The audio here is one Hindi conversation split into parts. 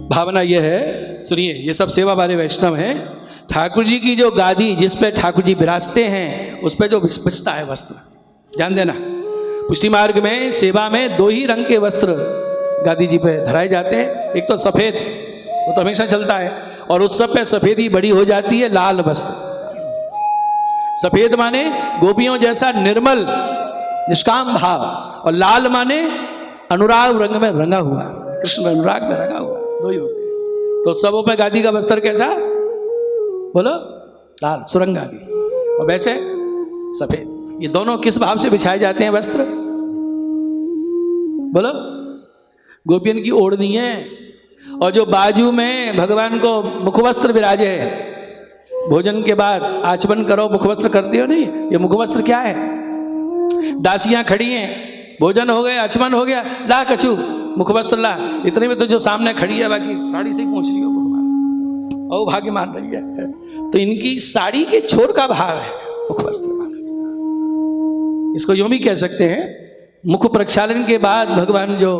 भावना यह है, सुनिए, ये सब सेवा वाले वैष्णव हैं। ठाकुर जी की जो गादी जिस पे ठाकुर जी विराजते हैं उस पे जो बचता है वस्त्र, ध्यान देना, पुष्टि मार्ग में सेवा में 2 ही रंग के वस्त्र गादी जी पे धराए जाते हैं। एक तो सफेद, वो तो हमेशा चलता है, और उत्सव पे सफेदी बड़ी हो जाती है, लाल वस्त्र। सफेद माने गोपियों जैसा निर्मल निष्काम भाव, और लाल माने अनुराग रंग में रंगा हुआ, कृष्ण अनुराग में रंगा हुआ, 2 ही होते हैं। तो उत्सवों पे गादी का वस्त्र कैसा, बोलो, लाल सुरंग गादी, और वैसे सफेद। ये दोनों किस भाव से बिछाए जाते हैं वस्त्र, बोलो, गोपियन की ओढ़नी है। और जो बाजू में भगवान को मुखवस्त्र विराजे है, भोजन के बाद आचमन करो, मुखवस्त्र करते हो नहीं, ये मुखवस्त्र क्या है, दासियां खड़ी हैं, भोजन हो गया, आचमन हो गया, ला कछु मुखवस्त्र ला, इतने में तो जो सामने खड़ी है बाकी साड़ी से ही पहुंच रही हो भगवान, और भाग्य मान रही है। तो इनकी साड़ी के छोर का भाव है मुखवस्त्र। इसको यूं भी कह सकते हैं, मुख प्रक्षालन के बाद भगवान जो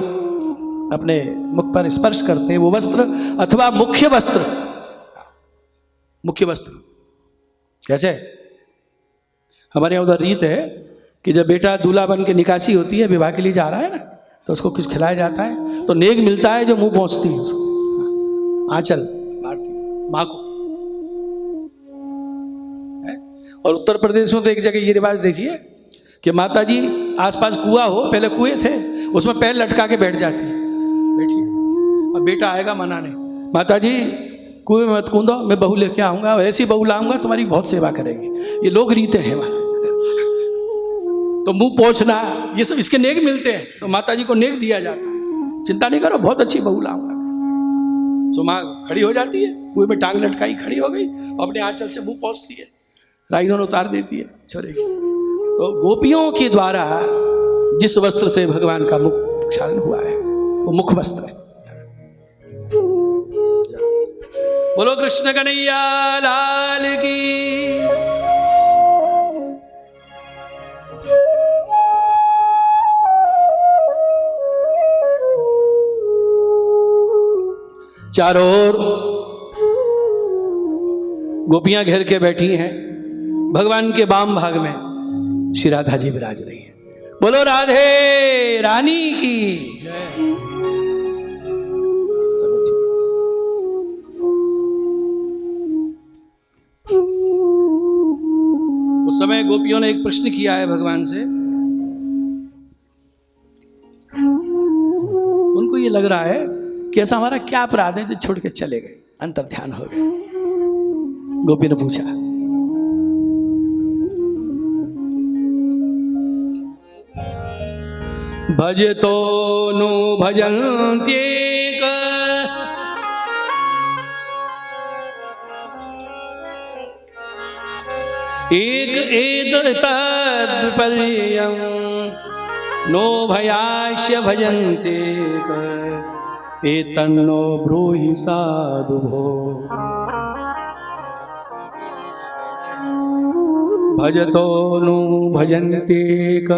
अपने मुख पर स्पर्श करते हैं वो वस्त्र, अथवा मुख्य वस्त्र। मुख्य वस्त्र कैसे, हमारे यहाँ उधर रीत है कि जब बेटा दूल्हा बन के निकासी होती है, विवाह के लिए जा रहा है ना, तो उसको कुछ खिलाया जाता है, तो नेग मिलता है जो मुंह पहुंचती है उसको, आंचल मारती माँ को। और उत्तर प्रदेश में तो एक जगह ये रिवाज देखिए कि माता जी आसपास कुआं हो, पहले कुएं थे, उसमें पैर लटका के बैठ जाती है, बैठिए, और बेटा आएगा मनाने, माता जी कुएं में मत कूदो, मैं बहू लेके आऊंगा, ऐसी बहू लाऊंगा तुम्हारी बहुत सेवा करेगी। ये लोग रीते हैं वहां। तो मुंह पोंछना, ये सब इसके नेग मिलते हैं, तो माता जी को नेग दिया जाता है, चिंता नहीं करो, बहुत अच्छी बहू लाऊंगा। सो माँ खड़ी हो जाती है, कुएं में टांग लटकाई खड़ी हो गई, और अपने आंचल से मुंह पोंछती है, राइनों उतार देती है छोरे की। तो गोपियों के द्वारा जिस वस्त्र से भगवान का मुख प्रक्षालन हुआ है वो मुख वस्त्र है। बोलो कृष्ण कन्हैया लाल की। चारों ओर गोपियां घेर के बैठी हैं, भगवान के वाम भाग में श्री राधा जी विराज रही है। बोलो राधे रानी की जय। उस समय गोपियों ने एक प्रश्न किया है भगवान से, उनको ये लग रहा है कि ऐसा हमारा क्या अपराध है जो छोड़ के चले गए, अंतर ध्यान हो गए। गोपी ने पूछा, भजतो नु भजन्त्येक एक एतत्पर्यं नो भयास्य भजन्त्येक एतन्नो ब्रूहि साधु भो। भजतो नु भजन्त्येक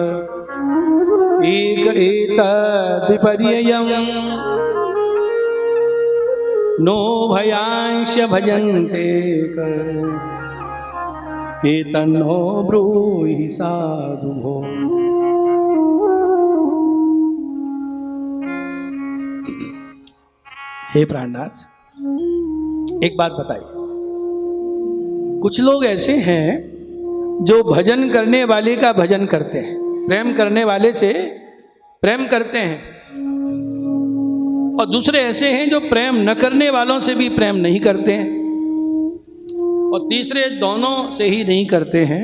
एक एतद्विपर्ययं नो भयांश भजन्ते एतन्नो ब्रूहि साधु भो। हे प्राणनाथ, एक बात बताइए, कुछ लोग ऐसे हैं जो भजन करने वाले का भजन करते हैं, प्रेम करने वाले से प्रेम करते हैं, और दूसरे ऐसे हैं जो प्रेम न करने वालों से भी प्रेम नहीं करते हैं, और तीसरे दोनों से ही नहीं करते हैं।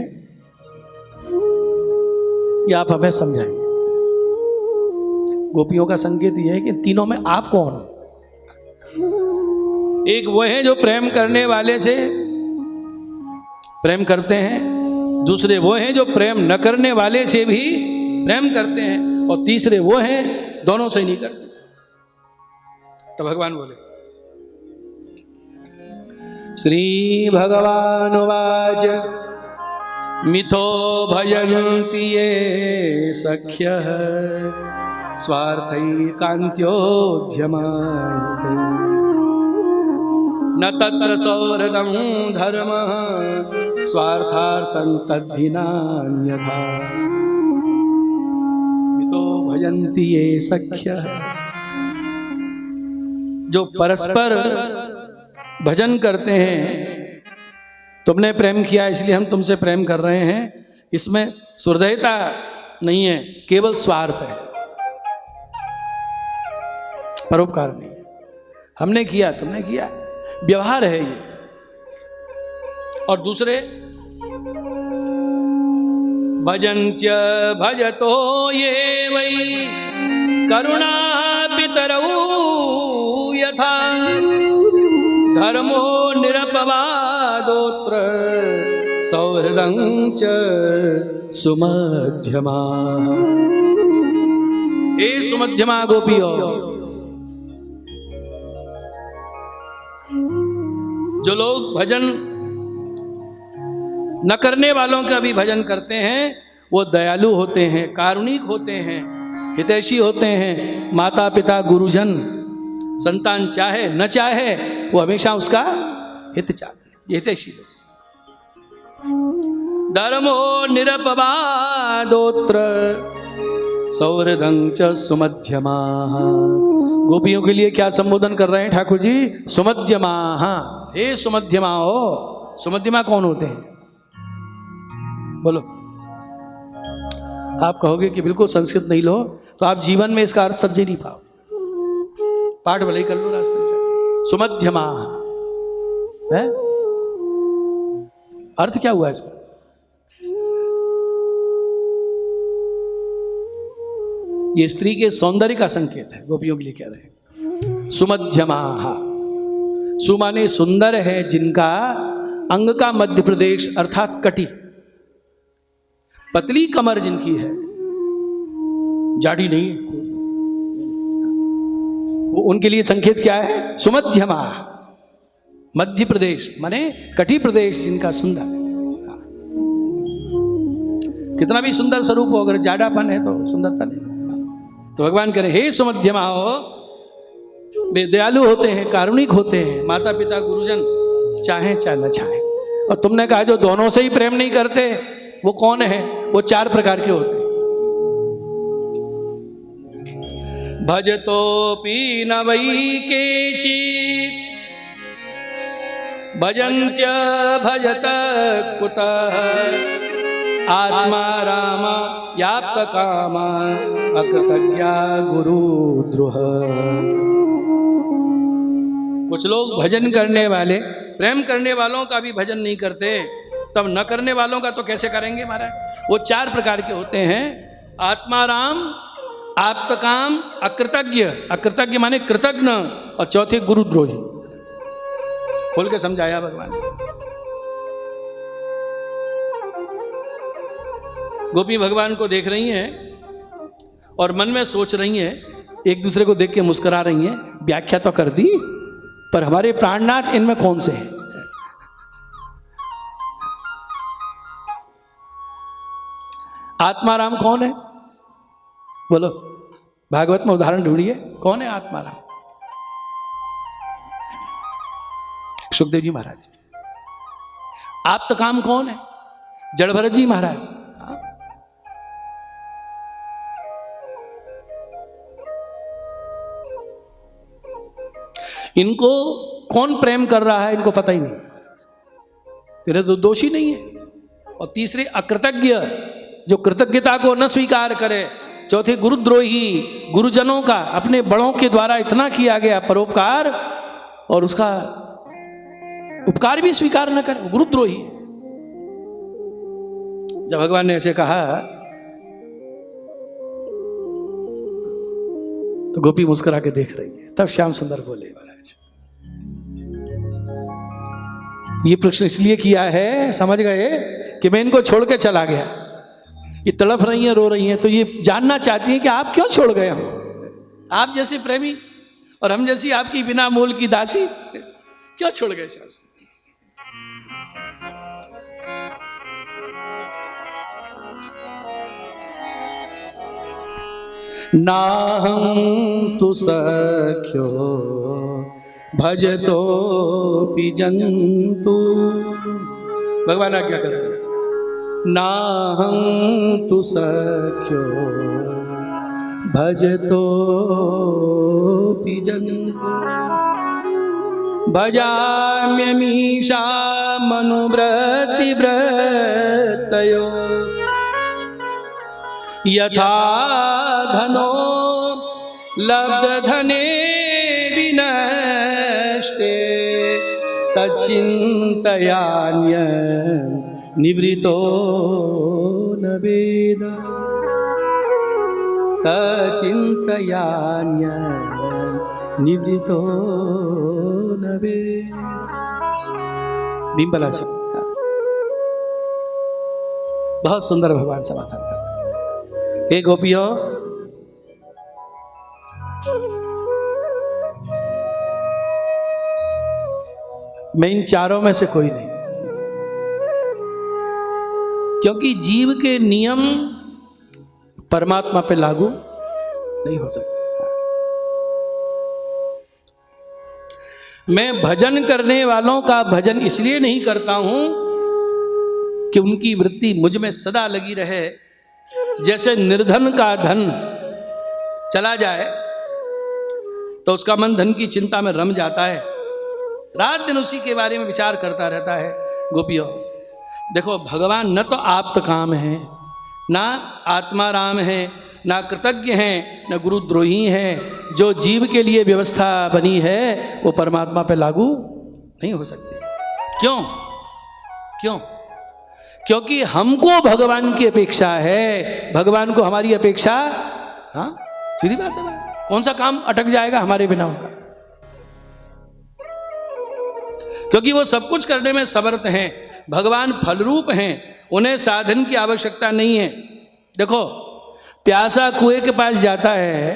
ये आप हमें समझाइए। गोपियों का संकेत यह है कि तीनों में आप कौन हो? एक वो है जो प्रेम करने वाले से प्रेम करते हैं, दूसरे वो हैं जो प्रेम न करने वाले से भी प्रेम करते हैं, और तीसरे वो हैं दोनों से नहीं करते। तो भगवान बोले, श्री भगवान वाच मिथो भजन्ति ये सख्यः स्वार्थैकान्त्योज्यमायते न तत्र सौहृदं धर्म स्वार्थार्थं तद्धि नान्यथा मितो भजन्ति ये सख्यः। जो परस्पर भजन करते हैं, तुमने प्रेम किया इसलिए हम तुमसे प्रेम कर रहे हैं, इसमें सुहृदयता नहीं है, केवल स्वार्थ है, परोपकार नहीं है। हमने किया तुमने किया, व्यवहार है ये। और दूसरे भजन्त्य भजतो ये वै करुणा पितरौ यथा धर्मो निरपवादोत्र सौहृदं च सुमध्यमा। हे सुमध्यमा गोपियों, जो लोग भजन न करने वालों का भी भजन करते हैं, वो दयालु होते हैं, कारुणिक होते हैं, हितैषी होते हैं। माता पिता गुरुजन संतान चाहे न चाहे वो हमेशा उसका हित चाहते हैं, ये हितैषी लोग। धर्मो निरपवादोत्र सौहृदं च सुमध्यमा। गोपियों के लिए क्या संबोधन कर रहे हैं ठाकुर जी? सुमध्यमा। हे सुमध्यमा हो। सुमध्यमा कौन होते हैं? बोलो। आप कहोगे कि बिल्कुल संस्कृत नहीं लो तो आप जीवन में इसका अर्थ समझे नहीं पाओ। पाठ भले ही कर लो रास्ते में। सुमध्यमा है, अर्थ क्या हुआ इसका? ये स्त्री के सौंदर्य का संकेत है, गोपियों के लिए कह रहे हैं सुमध्यमा। सु माने सुंदर है, जिनका अंग का मध्य प्रदेश अर्थात कटी, पतली कमर जिनकी है, जाड़ी नहीं है, वो उनके लिए संकेत क्या है? सुमध्यमा। मध्य प्रदेश माने कटी प्रदेश जिनका सुंदर है। कितना भी सुंदर स्वरूप हो, अगर जाडापन है तो सुंदरता नहीं। तो भगवान कह रहे हे सुमध्यमा हो, वे दयालु होते हैं, कारुणिक होते हैं, माता पिता गुरुजन चाहे चाहे न चाहे। और तुमने कहा जो दोनों से ही प्रेम नहीं करते वो कौन है? वो 4 प्रकार के होते हैं। भजतोपि न वै केचित् भजन्त्य भजत कुतः आत्मा राम याप्त कामा अकृतज्ञा गुरुद्रोह। कुछ लोग भजन करने वाले, प्रेम करने वालों का भी भजन नहीं करते, तब न करने वालों का तो कैसे करेंगे महाराज? वो 4 प्रकार के होते हैं। आत्माराम, आप्तकाम, अकृतज्ञ। अकृतज्ञ माने कृतज्ञ, और चौथे गुरुद्रोही। खोल के समझाया भगवान। गोपी भगवान को देख रही हैं और मन में सोच रही हैं, एक दूसरे को देख के मुस्कुरा रही हैं। व्याख्या तो कर दी, पर हमारे प्राणनाथ इनमें कौन से हैं? आत्माराम कौन है? बोलो, भागवत में उदाहरण ढूंढिए, कौन है आत्माराम? सुखदेव जी महाराज। आप्तकाम कौन है? जड़भरत जी महाराज। इनको कौन प्रेम कर रहा है इनको पता ही नहीं, फिर तो दोषी नहीं है। और तीसरे अकृतज्ञ, जो कृतज्ञता को न स्वीकार करे। चौथे गुरुद्रोही, गुरुजनों का अपने बड़ों के द्वारा इतना किया गया परोपकार और उसका उपकार भी स्वीकार न करे, गुरुद्रोही। जब भगवान ने ऐसे कहा तो गोपी मुस्कुरा के देख रही है। तब श्याम सुंदर बोले महाराज, ये प्रश्न इसलिए किया है, समझ गए कि मैं इनको छोड़ के चला गया, ये तड़प रही हैं, रो रही हैं, तो ये जानना चाहती हैं कि आप क्यों छोड़ गए हम? आप जैसे प्रेमी और हम जैसी आपकी बिना मोल की दासी क्यों छोड़ गए? नाहं तु सख्यो भजतोपि जन्तु। भगवान आज्ञा कर रहे हैं, नाहं तु सख्यो भजतोपि जन्तु। भजाम्यमीशामनुव्रतिव्रतयो यथा धनो लब्धधने विनष्टे तच्चिन्तयान्य निवृतो न वेद। तचिन्तयान्य निवृतो न वेद। भीमपला से बहुत सुंदर भगवान समाधान करते हैं। हे गोपियों, मैं इन चारों में से कोई नहीं, क्योंकि जीव के नियम परमात्मा पे लागू नहीं हो सकते। मैं भजन करने वालों का भजन इसलिए नहीं करता हूं कि उनकी वृत्ति मुझ में सदा लगी रहे। जैसे निर्धन का धन चला जाए तो उसका मन धन की चिंता में रम जाता है, रात दिन उसी के बारे में विचार करता रहता है। गोपियों देखो, भगवान न तो आप्त काम है, ना आत्मा राम है, ना कृतज्ञ हैं, न गुरुद्रोही हैं। जो जीव के लिए व्यवस्था बनी है वो परमात्मा पे लागू नहीं हो सकती। क्यों? क्यों? क्योंकि हमको भगवान की अपेक्षा है, भगवान को हमारी अपेक्षा, हाँ सीधी बात है। कौन सा काम अटक जाएगा हमारे बिना उनका? क्योंकि वो सब कुछ करने में समर्थ हैं। भगवान फलरूप हैं, उन्हें साधन की आवश्यकता नहीं है। देखो, प्यासा कुएं के पास जाता है,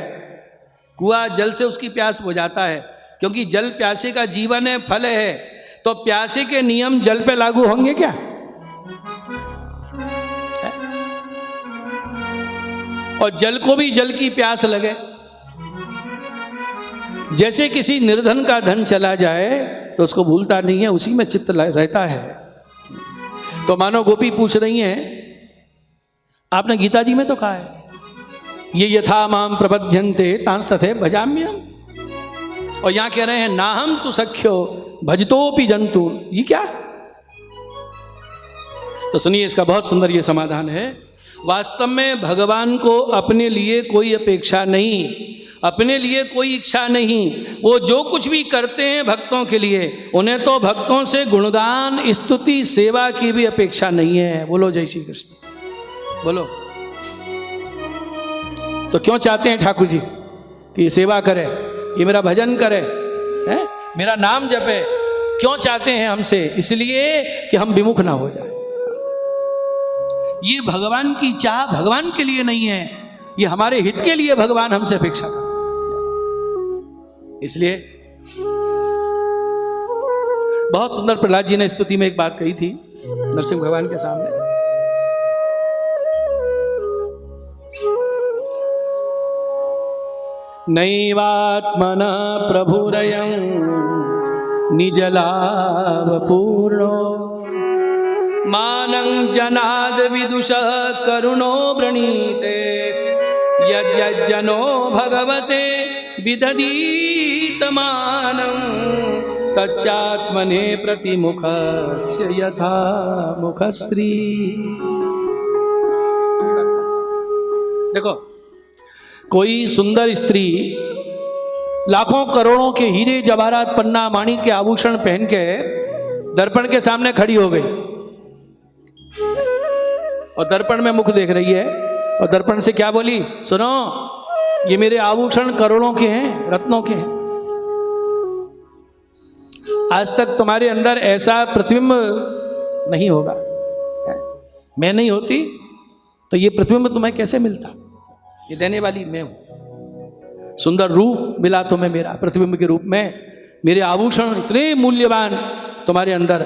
कुआं जल से उसकी प्यास बुझाता है, क्योंकि जल प्यासे का जीवन है, फल है। तो प्यासे के नियम जल पे लागू होंगे क्या? और जल को भी जल की प्यास लगे। जैसे किसी निर्धन का धन चला जाए तो उसको भूलता नहीं है, उसी में चित्त रहता है। तो मानो गोपी पूछ रही हैं, आपने गीता जी में तो कहा है, ये यथा माम प्रपद्यन्ते तांस तथे भजाम्यहम्, और यहां कह रहे हैं नाहम तु सख्यो भजतोपि जंतु। ये क्या? तो सुनिए, इसका बहुत सुंदर ये समाधान है। वास्तव में भगवान को अपने लिए कोई अपेक्षा नहीं, अपने लिए कोई इच्छा नहीं। वो जो कुछ भी करते हैं भक्तों के लिए, उन्हें तो भक्तों से गुणगान, स्तुति, सेवा की भी अपेक्षा नहीं है। बोलो जय श्री कृष्ण, बोलो। तो क्यों चाहते हैं ठाकुर जी कि ये सेवा करे, ये मेरा भजन करे, है? मेरा नाम जपे? क्यों चाहते हैं हमसे? इसलिए कि हम विमुख ना हो जाए। ये भगवान की चाह भगवान के लिए नहीं है, ये हमारे हित के लिए भगवान हमसे अपेक्षा करते हैं। इसलिए बहुत सुंदर प्रहलाद जी ने स्तुति में एक बात कही थी नरसिंह भगवान के सामने। नैवात्मन प्रभुरयं निजलाभपूर्णो मानं जनाद विदुषः करुणो वृणीते यज्जनो भगवते विदधीतमानं तच्चात्मने प्रतिमुखस्य यथा मुखश्री। देखो, कोई सुंदर स्त्री लाखों करोड़ों के हीरे जवाहरात पन्ना माणिक के आभूषण पहन के दर्पण के सामने खड़ी हो गई और दर्पण में मुख देख रही है और दर्पण से क्या बोली? सुनो, ये मेरे आभूषण करोड़ों के हैं, रत्नों के हैं। आज तक तुम्हारे अंदर ऐसा प्रतिबिंब नहीं होगा। मैं नहीं होती तो ये प्रतिबिंब तुम्हें कैसे मिलता? ये देने वाली मैं हूं। सुंदर रूप मिला तुम्हें मेरा प्रतिबिंब के रूप में, मेरे आभूषण इतने मूल्यवान तुम्हारे अंदर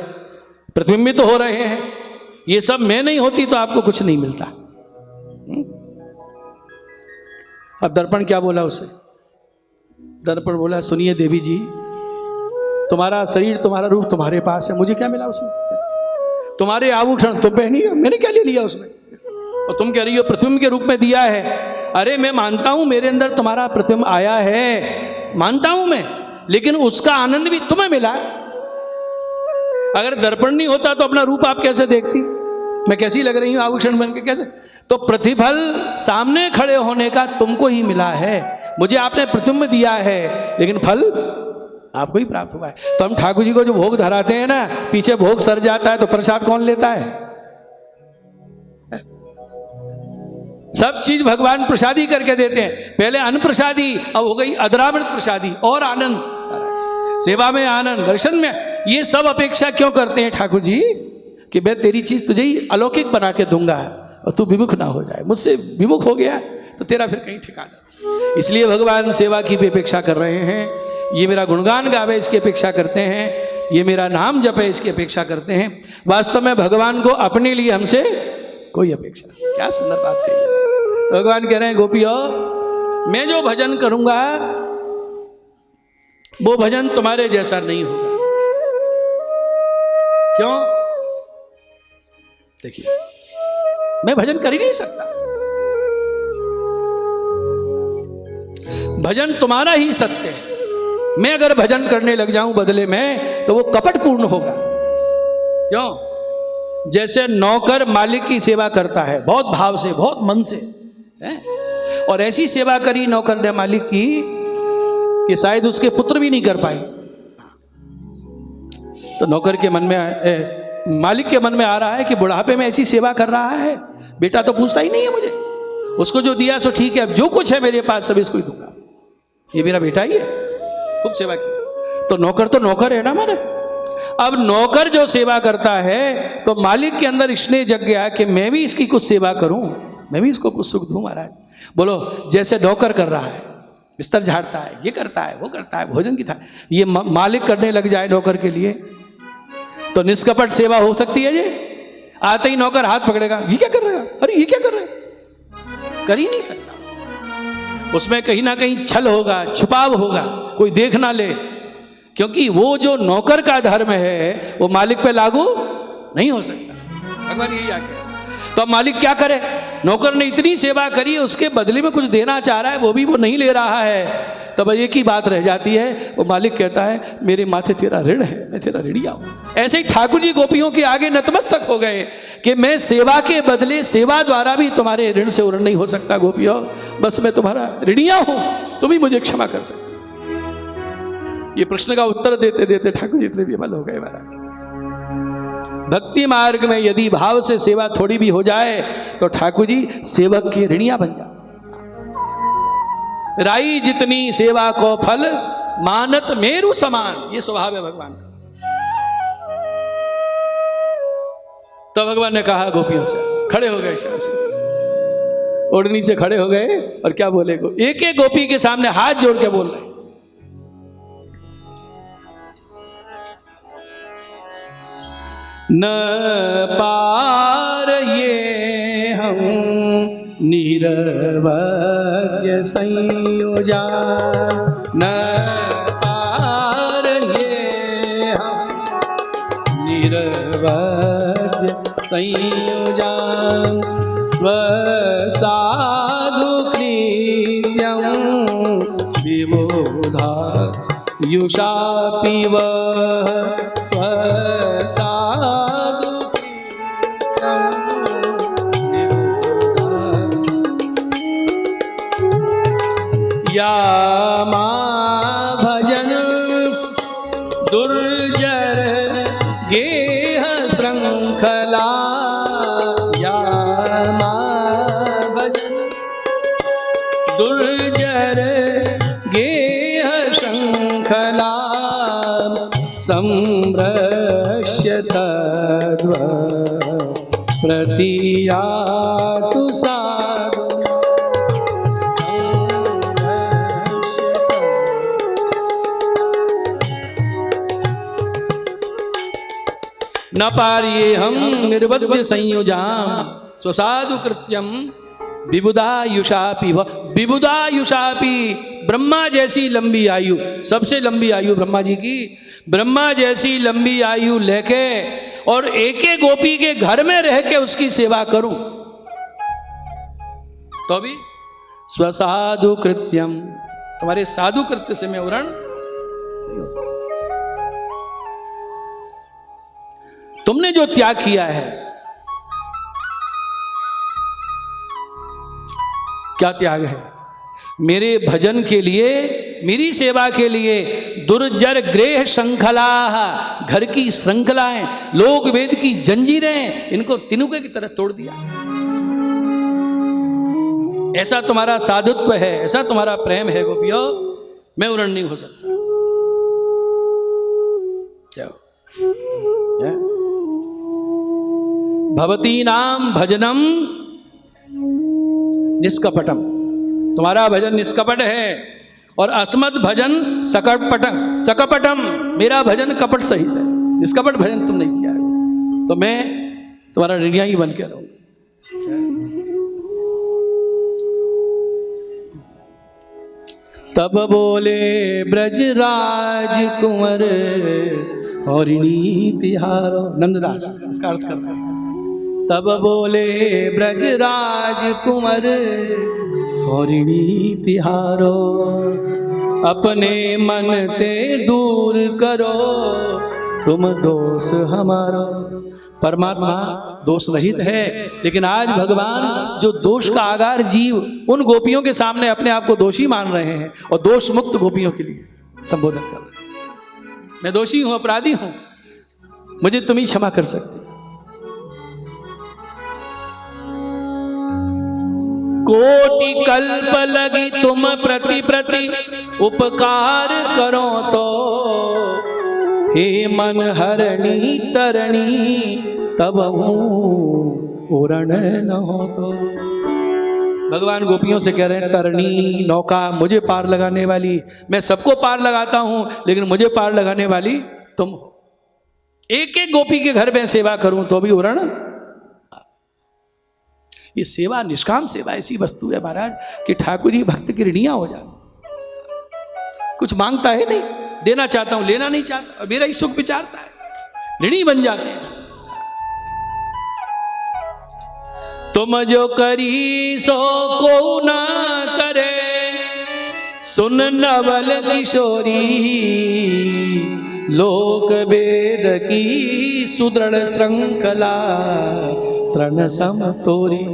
प्रतिबिंबित हो रहे हैं। ये सब मैं नहीं होती तो आपको कुछ नहीं मिलता। अब दर्पण क्या बोला उसे? दर्पण बोला, सुनिए देवी जी, तुम्हारा शरीर, तुम्हारा रूप तुम्हारे पास है, मुझे क्या मिला उसमें? तुम्हारे आभूषण तुम पहनी, मैंने क्या ले लिया उसमें? और तुम कह रही हो प्रतिबिंब के रूप में दिया है। अरे मैं मानता हूं मेरे अंदर तुम्हारा प्रतिबिंब आया है, मानता हूं मैं, लेकिन उसका आनंद भी तुम्हें मिला। अगर दर्पण नहीं होता तो अपना रूप आप कैसे देखती? मैं कैसी लग रही हूं आभूषण बन के, कैसे? तो प्रतिफल सामने खड़े होने का तुमको ही मिला है, मुझे आपने प्रतिबिंब दिया है, लेकिन फल आपको ही प्राप्त हुआ है। तो हम ठाकुर जी को जो भोग धराते हैं ना, पीछे भोग सर जाता है तो प्रसाद कौन लेता है? सब चीज भगवान प्रसादी करके देते हैं। पहले अन्न प्रसादी, अब हो गई अदरामृत प्रसादी, और आनंद, सेवा में आनंद, दर्शन में। ये सब अपेक्षा क्यों करते हैं ठाकुर जी? कि मैं तेरी चीज तुझे ही अलौकिक बना के दूंगा और तू विमुख ना हो जाए। मुझसे विमुख हो गया तो तेरा फिर कहीं ठिकाना। इसलिए भगवान सेवा की भी अपेक्षा कर रहे हैं। ये मेरा गुणगान गावे इसकी अपेक्षा करते हैं, ये मेरा नाम जपे इसकी अपेक्षा करते हैं। वास्तव में भगवान को अपने लिए हमसे कोई अपेक्षा नहीं। क्या सुंदर बात कही है। भगवान कह रहे हैं गोपियों, मैं जो भजन करूंगा वो भजन तुम्हारे जैसा नहीं होगा। क्यों? देखिए, मैं भजन कर ही नहीं सकता। भजन तुम्हारा ही सत्य है। मैं अगर भजन करने लग जाऊं बदले में तो वो कपटपूर्ण होगा। क्यों? जैसे नौकर मालिक की सेवा करता है बहुत भाव से, बहुत मन से, है? और ऐसी सेवा करी नौकर ने मालिक की कि शायद उसके पुत्र भी नहीं कर पाए। तो नौकर के मन में, मालिक के मन में आ रहा है कि बुढ़ापे में ऐसी सेवा कर रहा है, बेटा तो पूछता ही नहीं है मुझे, उसको जो दिया सो ठीक है, अब जो कुछ है मेरे पास सब इसको ही दूंगा, ये मेरा बेटा ही है, खूब सेवा की। तो नौकर है ना माने। अब नौकर जो सेवा करता है तो मालिक के अंदर स्नेह जग गया कि मैं भी इसकी कुछ सेवा करूं, मैं भी इसको कुछ सुख दूं। महाराज बोलो, जैसे नौकर कर रहा है, बिस्तर झाड़ता है, ये करता है, वो करता है, भोजन की था, ये मालिक करने लग जाए नौकर के लिए तो निष्कपट सेवा हो सकती है? ये आते ही नौकर हाथ पकड़ेगा, ये क्या कर रहे हो, अरे ये क्या कर रहे हो? कर ही नहीं सकता। उसमें कहीं ना कहीं छल होगा, छुपाव होगा, कोई देख ना ले, क्योंकि वो जो नौकर का धर्म है वो मालिक पे लागू नहीं हो सकता। भगवान यही आज्ञा। तो अब मालिक क्या करे? नौकर ने इतनी सेवा करी, उसके बदले में कुछ देना चाह रहा है, वो भी वो नहीं ले रहा है। तब एक ही बात रह जाती है, वो मालिक कहता है मेरे माथे तेरा ऋण है, मैं तेरा ऋणिया हूं। ऐसे ही ठाकुर जी गोपियों के आगे नतमस्तक हो गए कि मैं सेवा के बदले, सेवा द्वारा भी तुम्हारे ऋण से उरण नहीं हो सकता गोपियों, बस मैं तुम्हारा ऋणिया हूं, तुम ही मुझे क्षमा कर सकते। ये प्रश्न का उत्तर देते देते ठाकुर जी इतने विमल हो गए महाराज। भक्ति मार्ग में यदि भाव से सेवा थोड़ी भी हो जाए तो ठाकुर जी सेवक के ऋणिया बन जाओ। राई जितनी सेवा को फल, मानत मेरु समान, ये स्वभाव है भगवान का। तो भगवान ने कहा गोपियों से, खड़े हो गए शाम से, ओढ़नी से खड़े हो गए और क्या बोले? एक एक गोपी के सामने हाथ जोड़ के बोल रहे, न पार ये हम निरवध्य संयोजा, न पार ये हम निरवध्य संयोजा, स्वसाधु कृत्यं विबुधा युषापि वः, स्वसाधु या मा भजन दुर्जर गेह श्रृंखला, या मा भजन दुर्जर गेह श्रृंखला, संभ्रश्य तद्व प्रतियातु साधु, न पार्ये हम निर्वध्य संयोजाम, स्वसाधु कृत्यम विबुधायुषापि, विबुधायुषापि ब्रह्मा जैसी लंबी आयु, सबसे लंबी आयु ब्रह्मा जी की, ब्रह्मा जैसी लंबी आयु लेके और एक एक गोपी के घर में रह के उसकी सेवा करूं तो भी स्वसाधु कृत्यम, तुम्हारे साधु कृत्य से मैं उरण नहीं हो सकता। तुमने जो त्याग किया है, क्या त्याग है? मेरे भजन के लिए, मेरी सेवा के लिए दुर्जर गृह श्रृंखला, घर की श्रृंखलाएं, लोक वेद की जंजीरें, इनको तिनुके की तरह तोड़ दिया। ऐसा तुम्हारा साधुत्व है, ऐसा तुम्हारा प्रेम है गोपियों, मैं उरण नहीं हो सकता। क्या भवती नाम भजनम निष्कपटम, तुम्हारा भजन निष्कपट है, और अस्मद भजन सकपटम, मेरा भजन कपट सहित है। निष्कपट भजन तुम नहीं किया है तो मैं तुम्हारा ऋणिया ही बन के रहूंगा। तब बोले ब्रजराज कुंवर हरिणी तिहारो, नंददास इसका अर्थ करता है। तब बोले ब्रजराज कुंवर हरिणी तिहारो, अपने मन ते दूर करो तुम दोष हमारो। परमात्मा दोष रहित है, लेकिन आज भगवान जो दोष का आगार जीव उन गोपियों के सामने अपने आप को दोषी मान रहे हैं और दोष मुक्त गोपियों के लिए संबोधन कर रहे हैं। मैं दोषी हूं, अपराधी हूं, मुझे तुम ही क्षमा कर सकते। कोटि कल्प लगी तुम प्रति प्रति उपकार करो तो, हे मन हरणी तरणी तब उरण न हो तो। भगवान गोपियों से कह रहे हैं, तरणी नौका, मुझे पार लगाने वाली, मैं सबको पार लगाता हूं लेकिन मुझे पार लगाने वाली तुम हो। एक एक गोपी के घर में सेवा करूं तो भी उरण। ये सेवा निष्काम सेवा ऐसी वस्तु है महाराज कि ठाकुर जी भक्त की ऋणिया हो जाती। कुछ मांगता है नहीं, देना चाहता हूं, लेना नहीं चाहता, मेरा ही सुख विचारता है, ऋणी बन जाते हैं। तुम जो करी सो को ना करे, सुन नवल किशोरी, लोक वेद की सुदृढ़ श्रृंखला तृण समतोरी।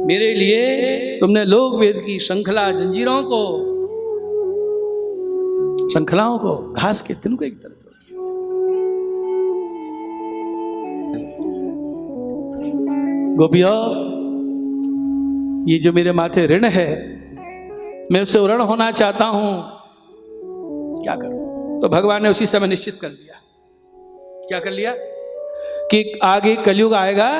मेरे लिए तुमने लोक वेद की श्रृंखला जंजीरों को, श्रृंखलाओं को घास के तिनके की तरह तोड़ दिया। गोपियों, ये जो मेरे माथे ऋण है, मैं उससे ऋण होना चाहता हूं, क्या करूं? तो भगवान ने उसी समय निश्चित कर दिया। क्या कर लिया? कि आगे कलयुग आएगा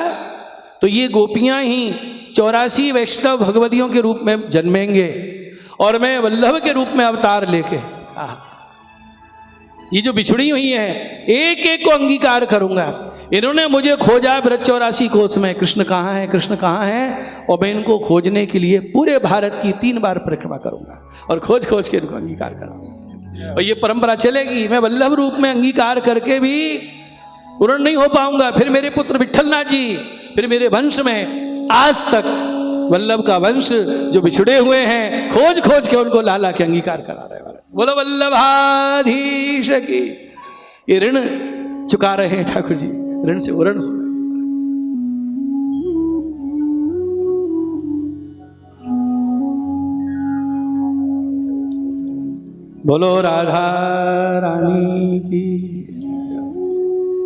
तो ये गोपियां ही 84 वैष्णव भगवतियों के रूप में जन्मेंगे और मैं वल्लभ के रूप में अवतार लेके ये जो बिछड़ी हुई है एक एक को अंगीकार करूंगा। इन्होंने मुझे खोजा ब्रज 84 कोस में, कृष्ण कहाँ है, कृष्ण कहाँ है, और मैं इनको खोजने के लिए पूरे भारत की 3 बार परिक्रमा करूंगा और खोज खोज के इनको अंगीकार करूंगा। और ये परंपरा चलेगी। मैं वल्लभ रूप में अंगीकार करके भी पूर्ण नहीं हो पाऊंगा। फिर मेरे पुत्र विट्ठलनाथ जी, फिर मेरे वंश में आज तक वल्लभ का वंश जो बिछड़े हुए हैं, खोज खोज के उनको लाला के अंगीकार करा रहे हैं। बोलो वल्लभाधीश की। ये ऋण चुका रहे हैं ठाकुर जी, ऋण से उरण हो रहे हैं। बोलो राधा रानी की।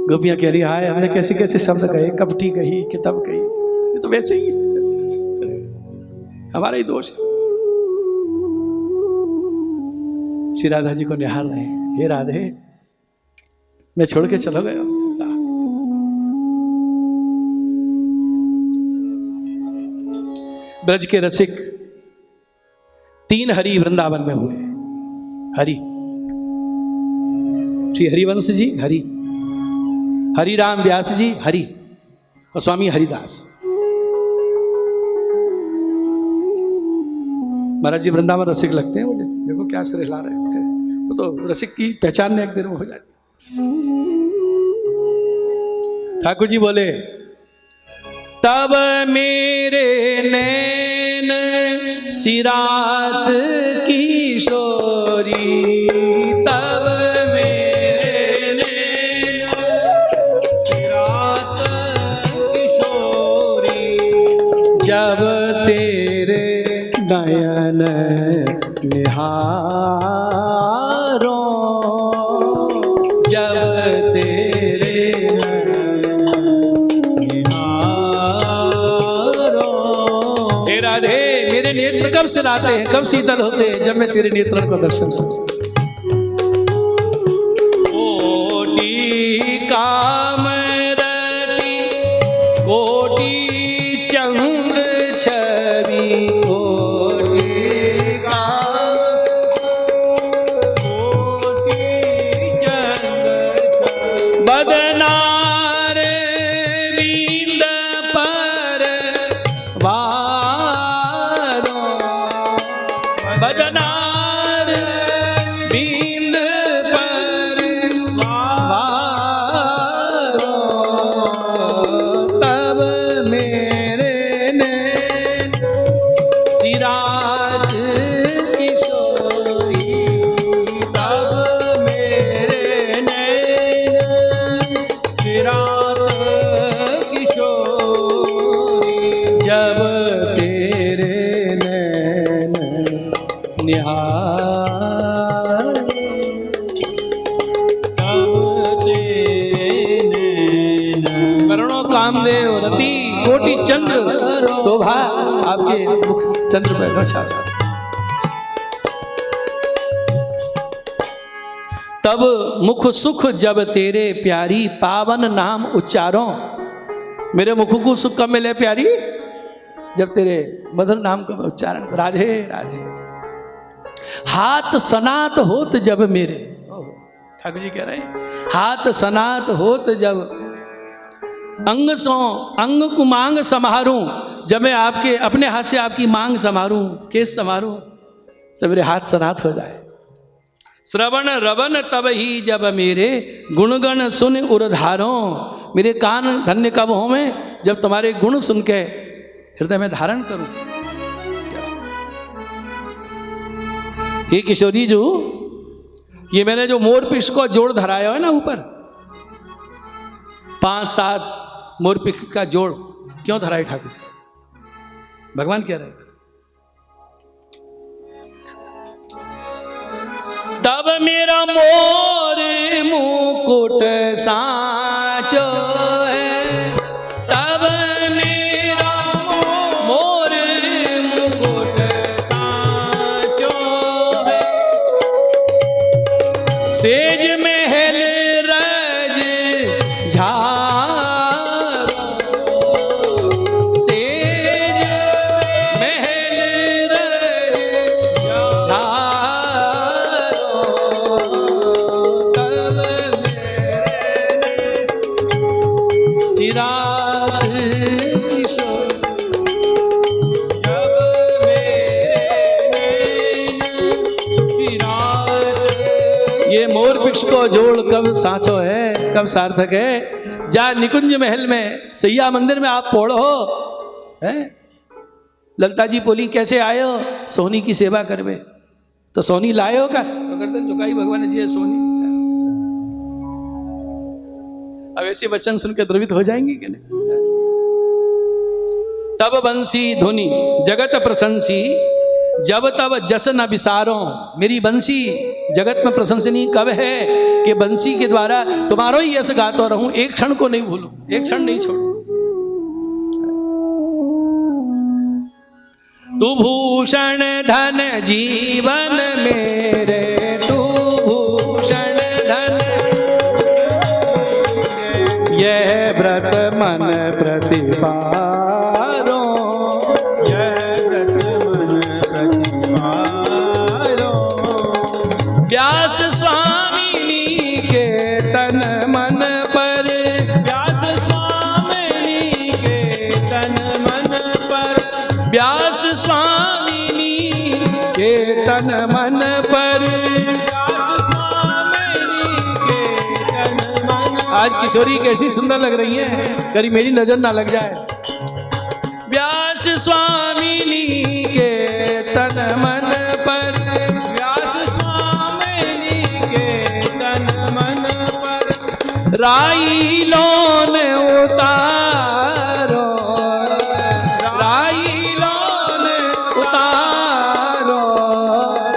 गोपियां कह रही हाय, हमने कैसे कैसे शब्द कहे, कपटी कही, किताब कही, ये तो वैसे ही है, हमारा ही दोष है। श्री राधा जी को निहार रहे हैं, हे राधे मैं छोड़ के चलो गए। ब्रज के रसिक 3 हरि वृंदावन में हुए। हरि, श्री हरिवंश जी हरि, हरिराम व्यास जी हरि, और स्वामी हरिदास। महाराज जी वृंदावन रसिक लगते हैं मुझे, देखो क्या सिर हिला रहे हैं, वो तो रसिक की पहचान में एक दिन में हो जाती। ठाकुर जी बोले, तब मेरे नैन सिरात किशोरी, तब मेरे नैन सिरात किशोरी, जब तेरे नयन निहारो, जब तेरे राधे मेरे नेत्र कब सिलाते हैं, कब शीतल होते हैं, जब मैं तेरे नेत्रों को दर्शन करता। कोटि कामरति कोटि चंद्र छवि, कोटि कोटि चंद्र बदनार बिंद पर बदनार बिंद पर वारो, तब मेरे नैन सिरात किशोरी, तब मेरे नैन सिरात किशोरी, जब तेरे नैन निहार, करुणो कामदेव रति कोटि चंद्र शोभा, आपके मुख चंद्र पर घसा। तब मुख सुख जब तेरे प्यारी, पावन नाम उच्चारो, मेरे मुख को सुख कब मिले प्यारी, जब तेरे मधुर नाम का उच्चारण, राधे राधे। हाथ सनात होत जब मेरे, ठाकुर जी कह रहे हैं, हाथ सनात होत जब, अंग सो अंग को मांग समारूं, जब मैं आपके अपने हाथ से आपकी मांग समारूं, केस समारूं, तो मेरे हाथ सनात हो जाए। श्रवण रवन तब ही जब मेरे, गुणगण सुन उरधारों, मेरे कान धन्य कब हो मैं, जब तुम्हारे गुण सुन के हृदय में धारण करूं। ये किशोरी जो, ये मैंने जो मोरपिश को जोड़ धराया है ना ऊपर, 5-7 मोरपिश का जोड़ क्यों धराए ठाकुर, भगवान कह रहे, तब मेरा मोर मुकुट साचो है, तब मेरा मोर मुकुट साचो है, सेज महल रज झारो, सेज महल रज झारो, तब मेरे सिरात किशोर, जब मेरे सिरात। ये मोर वृक्ष को जोड़ कब साचो है, कब सार्थक है, जा निकुंज महल में सैया मंदिर में आप पौड़ हो, हैं? ललता जी बोली कैसे आए हो, सोनी की सेवा करवे, तो सोनी लाए हो का, तो गर्दन झुकाई भगवान जी सोनी। अब ऐसे वचन सुन के द्रवित हो जाएंगे कि नहीं। तब बंसी धुनी जगत प्रशंसी, जब तब जस न विसारो, मेरी बंसी जगत में प्रशंसनीय कब है कि बंसी के द्वारा तुम्हारा ही यश गाता रहूं, एक क्षण को नहीं भूलूं, एक क्षण नहीं छोड़ूं। तू भूषण धन जीवन मेरे, तू भूषण धन, यह व्रत मन प्रतिपारो, यह व्रत मन प्रतिपारो, व्यास स्वामिनी के तन मन पर, व्यास स्वामिनी के तन मन पर, व्यास स्वामिनी आज किशोरी कैसी सुंदर लग रही है, कहीं मेरी नजर ना लग जाए। व्यास स्वामिनी के तन मन पर, व्यास स्वामिनी के तन मन पर, राई लोन उतारो, राई लोन उतारो,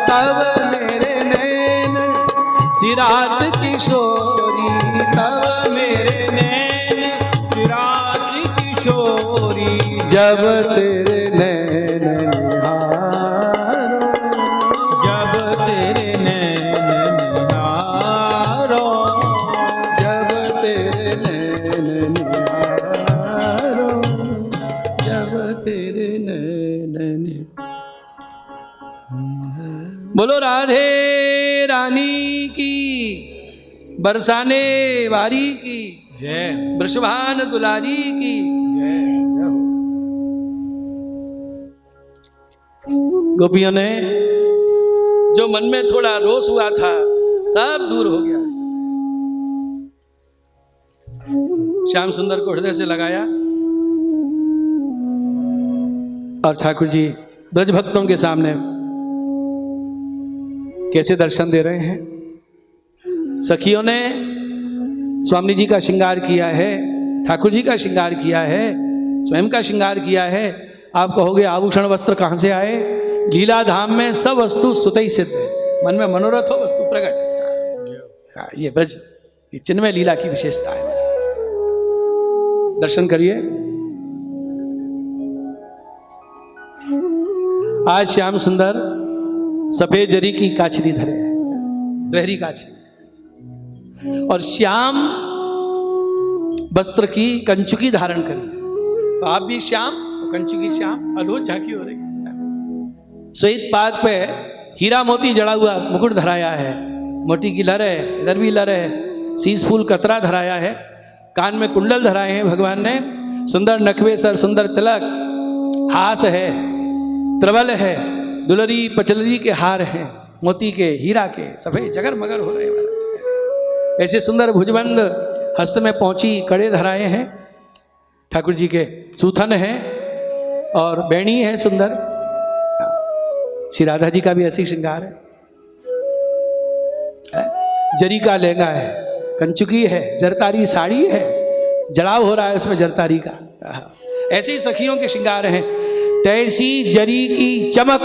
तब मेरे नैन सिरात किशोरी, तब मेरे नैन चिराग किशोरी, जब तेरे नैन निहारो, जब तेरे नैन निहारो, जब तेरे नैन निहारो, जब तेरे नैन निहारो। बोलो राधे रानी की, बरसाने वारी की जय, वृषभान दुलारी की जय जय। गोपियों ने जो मन में थोड़ा रोष हुआ था सब दूर हो गया। श्याम सुंदर को हृदय से लगाया और ठाकुर जी ब्रज भक्तों के सामने कैसे दर्शन दे रहे हैं। सखियों ने स्वामी जी का श्रृंगार किया है, ठाकुर जी का श्रृंगार किया है, स्वयं का श्रृंगार किया है। आप कहोगे आभूषण वस्त्र कहाँ से आए? लीला धाम में सब वस्तु सुतई सिद्ध है, मन में मनोरथ हो वस्तु प्रकट। ये ब्रज ये चिन्मय लीला की विशेषता है। दर्शन करिए। आज श्याम सुंदर सफेद जरी की काछली धरे हैं, गहरी काछली, और श्याम वस्त्र की कंचुकी धारण करी। तो आप भी श्याम, कंचुकी श्याम, अद्भुत झांकी हो रही है। श्वेत पाग पे हीरा मोती जड़ा हुआ मुकुट धराया है, मोती की लर है, इधर भी लर है, शीश फूल कतरा धराया है, कान में कुंडल धराए हैं भगवान ने, सुंदर नखवे सर, सुंदर तिलक, हास है, त्रवल है, दुलरी पचलरी के हार हैं, मोती के, हीरा के, सफेद जगर मगर हो रहे हैं। ऐसे सुंदर भुजबंद, हस्त में पहुंची कड़े धराए हैं ठाकुर जी के, सूथन है और बैणी है सुंदर। श्री राधा जी का भी ऐसी श्रृंगार है, जरी का लहंगा है, कंचुकी है, जरतारी साड़ी है, जड़ाव हो रहा है उसमें जरतारी का। ऐसी सखियों के श्रृंगार हैं। तैसी जरी की चमक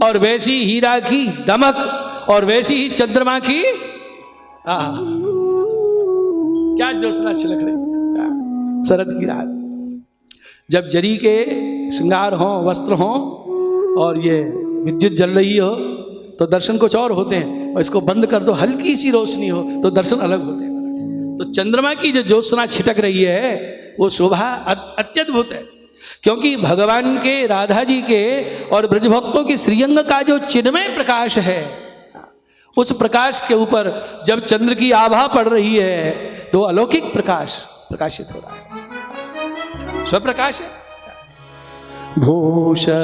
और वैसी हीरा की दमक और वैसी ही चंद्रमा की क्या ज्योत्सना छिलक रही है शरद की रात। जब जरी के श्रृंगार हो, वस्त्र हो और ये विद्युत जल रही हो तो दर्शन कुछ और होते हैं, और इसको बंद कर दो, हल्की सी रोशनी हो तो दर्शन अलग होते हैं। तो चंद्रमा की जो ज्योत्सना छिटक रही है वो शोभा अत्यद्भुत है, क्योंकि भगवान के, राधा जी के और ब्रजभक्तों के श्रीअंग का जो चिन्मय प्रकाश है, उस प्रकाश के ऊपर जब चंद्र की आभा पड़ रही है तो अलौकिक प्रकाश प्रकाशित हो रहा है, स्वप्रकाश है। भूषण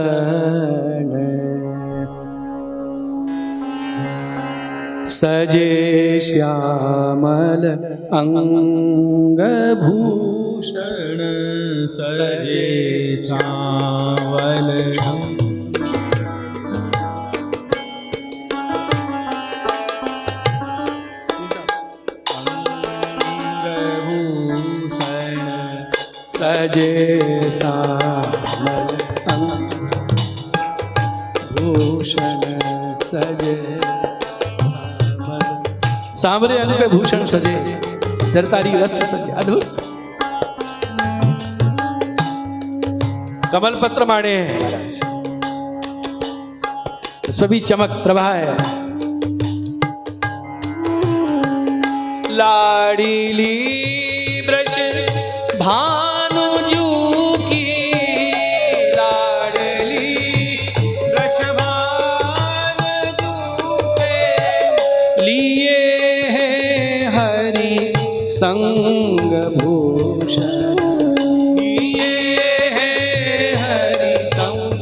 सजे श्यामल अंग, भूषण सजे श्यामल सजे श्यामल अंग, भूषण सजे श्यामल, सांवरे अंग पे भूषण सजे, जरतारी वस्त्र सजे, अद्भुत। कमल पत्र माणे हैं महाराज, इस पर भी चमक प्रभा है। लाडीली ब्रश भानुजू की, लाडली ब्रश भानुजू के लिए है हरि संग भूषण, लिए है हरि संग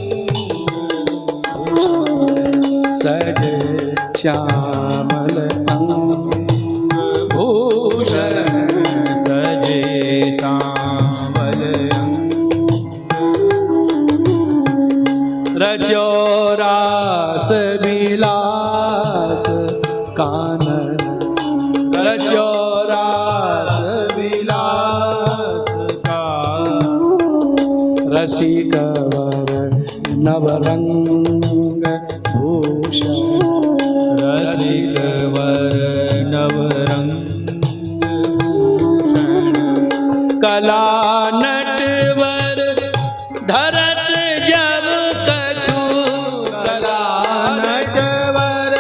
भूषण, सज श्यामल अंग भूषण विलास कानन रचो रास विलास का रसिकवर नवरंग भूषण रसिकवर नवरंग भूषण कला नटवर धरत जब कछु कला नटवर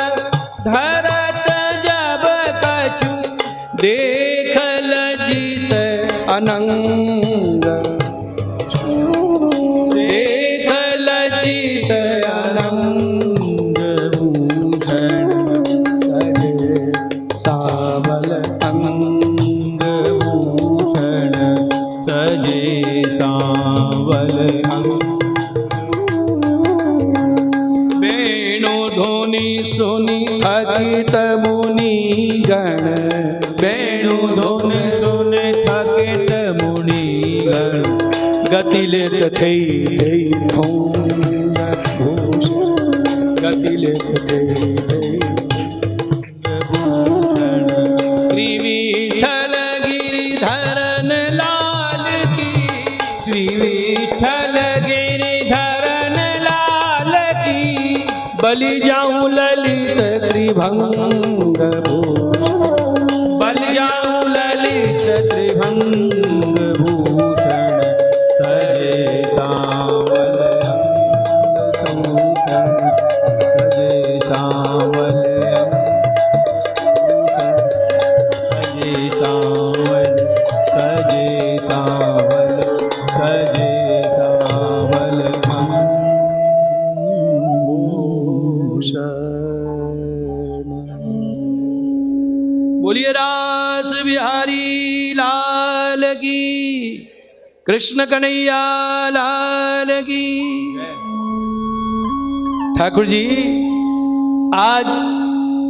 धरत जब कछु देख लजित अनंग देख लजित अनंग भूषण सजे सावल अंग भूषण सजे सांवल वेणु ध्वनि सुनि थकित मुनि गण वेणु धुन सुन थकित मुनिगण गति लेत थई थई धूंद भूषण गति लेत थई थई भूषण श्री विठल गिरिधरन लाल की श्री विठ्ठल गिरिधरन लाल की बलि जाऊं ललित त्रिभंग भूषण बल जाऊं ललित त्रिभंग भूषण सजे सांवल भूषण सजे सांवल सजे सांवल सजे सांवल सजे सांवल बोलिए रास बिहारी लाल की कृष्ण कन्हैया लाल की। ठाकुर जी आज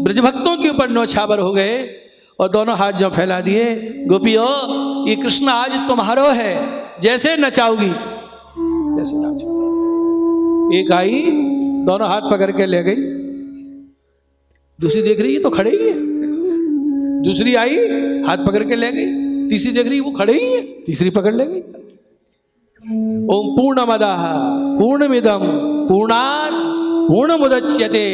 ब्रजभक्तों के ऊपर नौछावर हो गए और दोनों हाथ जो फैला दिए, गोपियों ये कृष्ण आज तुम्हारो है, जैसे नचाओगी जैसे नाचोगी। एक आई दोनों हाथ पकड़ के ले गई, दूसरी देख रही है तो खड़े ही है, दूसरी आई हाथ पकड़ के ले गई, तीसरी देख रही वो खड़े ही है, तीसरी पकड़ ले गई। ओम पूर्णमदः पूर्णमिदं पूर्णात् पूर्णमुदच्यते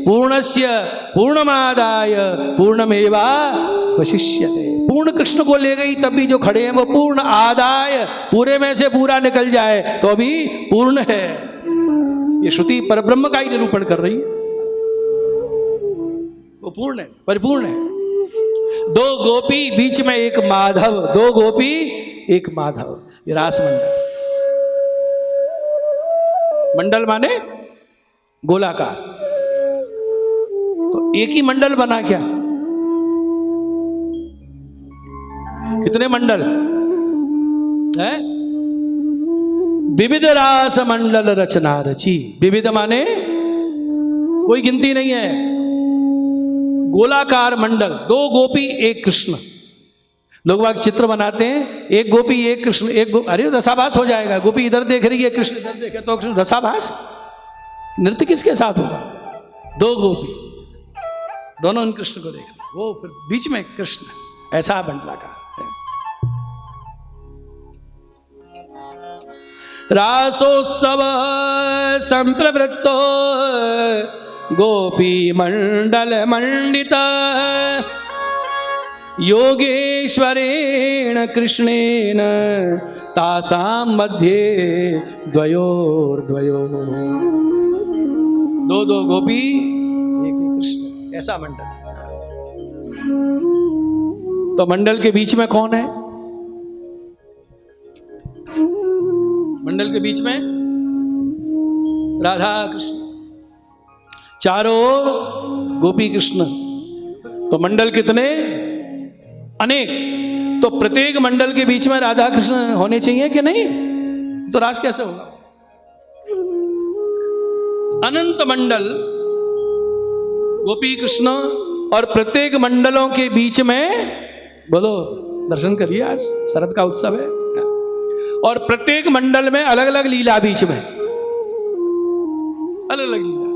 पूर्णस्य पूर्णमादाय पूर्णमेवावशिष्यते। पूर्ण कृष्ण को ले गई तब भी जो खड़े हैं वो पूर्ण आदाय, पूरे में से पूरा निकल जाए तो अभी पूर्ण है। ये श्रुति परब्रह्म का ही निरूपण कर रही है, वो पूर्ण है, परिपूर्ण है। दो गोपी बीच में एक माधव, दो गोपी एक माधव, ये रास मंडल। मंडल माने गोलाकार, तो एक ही मंडल बना क्या? कितने मंडल है? विविध रास मंडल रचना रची। विविध माने कोई गिनती नहीं है, गोलाकार मंडल, दो गोपी एक कृष्ण। लोग बाग चित्र बनाते हैं, एक गोपी एक कृष्ण, अरे रसाभास हो जाएगा। गोपी इधर देख रही है, कृष्ण इधर देखे तो कृष्ण, रसाभास। नृत्य किसके साथ होगा? दो गोपी दोनों उन कृष्ण को देख रहे, वो फिर बीच में कृष्ण, ऐसा मंडलाकार है। रासोत्सव संप्रवृत्तो गोपी मंडल मंडित योगेश्वरेण कृष्णेन तासां मध्ये द्वयोर्द्वयोः। दो दो गोपी एक ही कृष्ण, ऐसा मंडल। तो मंडल के बीच में कौन है? मंडल के बीच में राधा कृष्ण, चारों ओर गोपी कृष्ण। तो मंडल कितने? अनेक। तो प्रत्येक मंडल के बीच में राधा कृष्ण होने चाहिए कि नहीं? तो रास कैसे होगा? अनंत मंडल गोपी कृष्ण, और प्रत्येक मंडलों के बीच में, बोलो दर्शन करिए, आज शरद का उत्सव है, और प्रत्येक मंडल में अलग अलग लीला, बीच में अलग अलग लीला।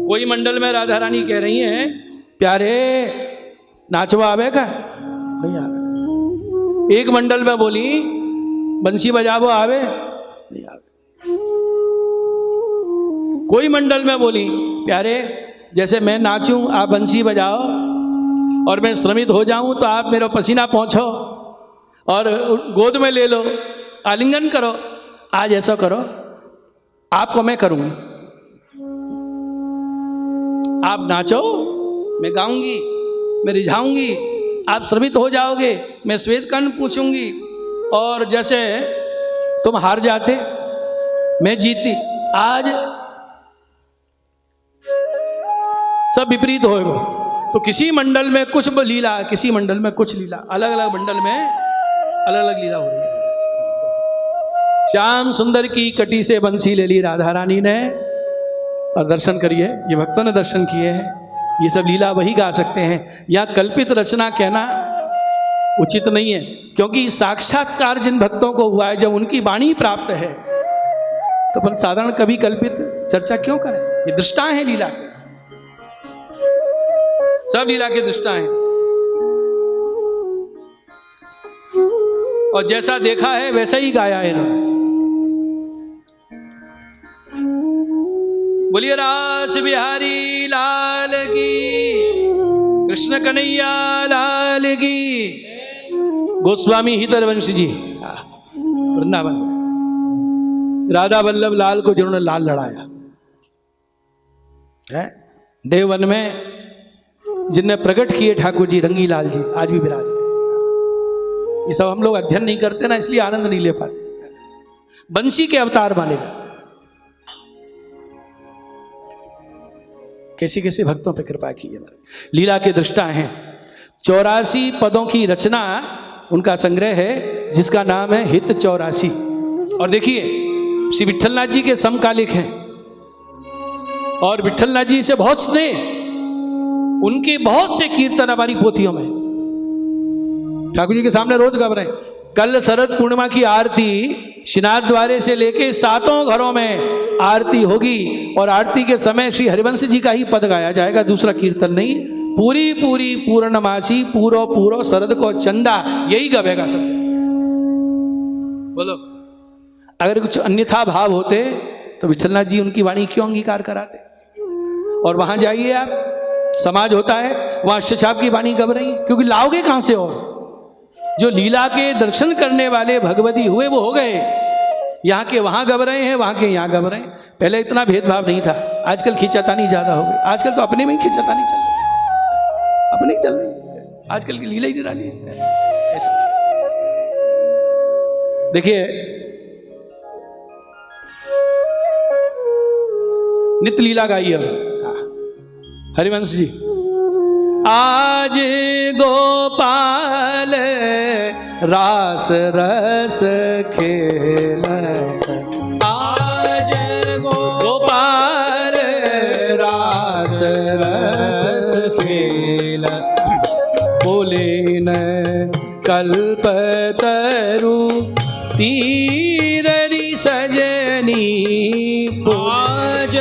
कोई मंडल में राधा रानी कह रही हैं, प्यारे नाचवा आवे का नहीं आवे। एक मंडल में बोली बंसी बजावो आवे नहीं आवे। कोई मंडल में बोली प्यारे जैसे मैं नाचूं आप बंसी बजाओ और मैं श्रमित हो जाऊं तो आप मेरा पसीना पहुंचो और गोद में ले लो, आलिंगन करो, आज ऐसा करो, आपको मैं करूंगी। आप नाचो, मैं गाऊंगी, मैं रिझाऊंगी, आप श्रमित हो जाओगे, मैं श्वेत कर्ण पूछूंगी और जैसे तुम हार जाते मैं जीतती। आज सब विपरीत होएगा। तो किसी मंडल में कुछ लीला, किसी मंडल में कुछ लीला, अलग अलग मंडल में अलग अलग लीला हो रही है। श्याम सुंदर की कटी से बंसी ले ली राधा रानी ने और दर्शन करिए, ये भक्तों ने दर्शन किए हैं। ये सब लीला वही गा सकते हैं। यहाँ कल्पित रचना कहना उचित नहीं है, क्योंकि साक्षात्कार जिन भक्तों को हुआ है, जब उनकी वाणी प्राप्त है तो अपन साधारण कभी कल्पित चर्चा क्यों करें। ये दृष्टा है लीला के, सब लीला के दृष्टा हैं। और जैसा देखा है वैसा ही गाया है इन्होंने। बोलिए रास बिहारी लाल की, कृष्ण कन्हैया लाल की। गोस्वामी हितरवंश जी वृंदावन राधा वल्लभ लाल को जिन्होंने लाल लड़ाया है, देववन में जिनने प्रकट किए ठाकुर जी रंगी लाल जी आज भी विराज है। ये सब हम लोग अध्ययन नहीं करते ना, इसलिए आनंद नहीं ले पाते। बंसी के अवतार मानेगा, कैसे कैसे भक्तों पे कृपा की है। लीला के दृष्टा हैं। 84 पदों की रचना उनका संग्रह है जिसका नाम है हित 84। और देखिए श्री विट्ठलनाथ जी के समकालिक हैं और विट्ठलनाथ जी से बहुत स्नेह, उनके बहुत से कीर्तन हमारी पोथियों में ठाकुर जी के सामने रोज गा रहे हैं। कल शरद पूर्णिमा की आरती श्रीनाथ द्वारे से लेके 7 घरों में आरती होगी और आरती के समय श्री हरिवंश जी का ही पद गाया जाएगा, दूसरा कीर्तन नहीं। पूरी पूरी पूर्णमासी पूरो पूरो शरद को चंदा, यही गवेगा सब। बोलो, अगर कुछ अन्यथा भाव होते तो विट्ठलनाथ जी उनकी वाणी क्यों अंगीकार कराते। और वहां जाइए आप, समाज होता है वहां अष्टछाप की वाणी गब रही, क्योंकि लाओगे कहां से। और जो लीला के दर्शन करने वाले भगवती हुए वो हो गए, यहाँ के वहां गब रहे हैं, वहां के यहाँ गब रहे हैं। पहले इतना भेदभाव नहीं था, आजकल खींचातानी ज्यादा हो गई। आजकल तो अपने में ही खींचातानी चल रही है, अपने ही चल रही है, आजकल की लीला ही निराली है। ऐसा देखिए, नित्य लीला गाइए हरिवंश जी। आज गोपाल रास रस खेल, आज गोपाल रास रस खेल, बोले न कल्पतरु तीररी सजनी। आज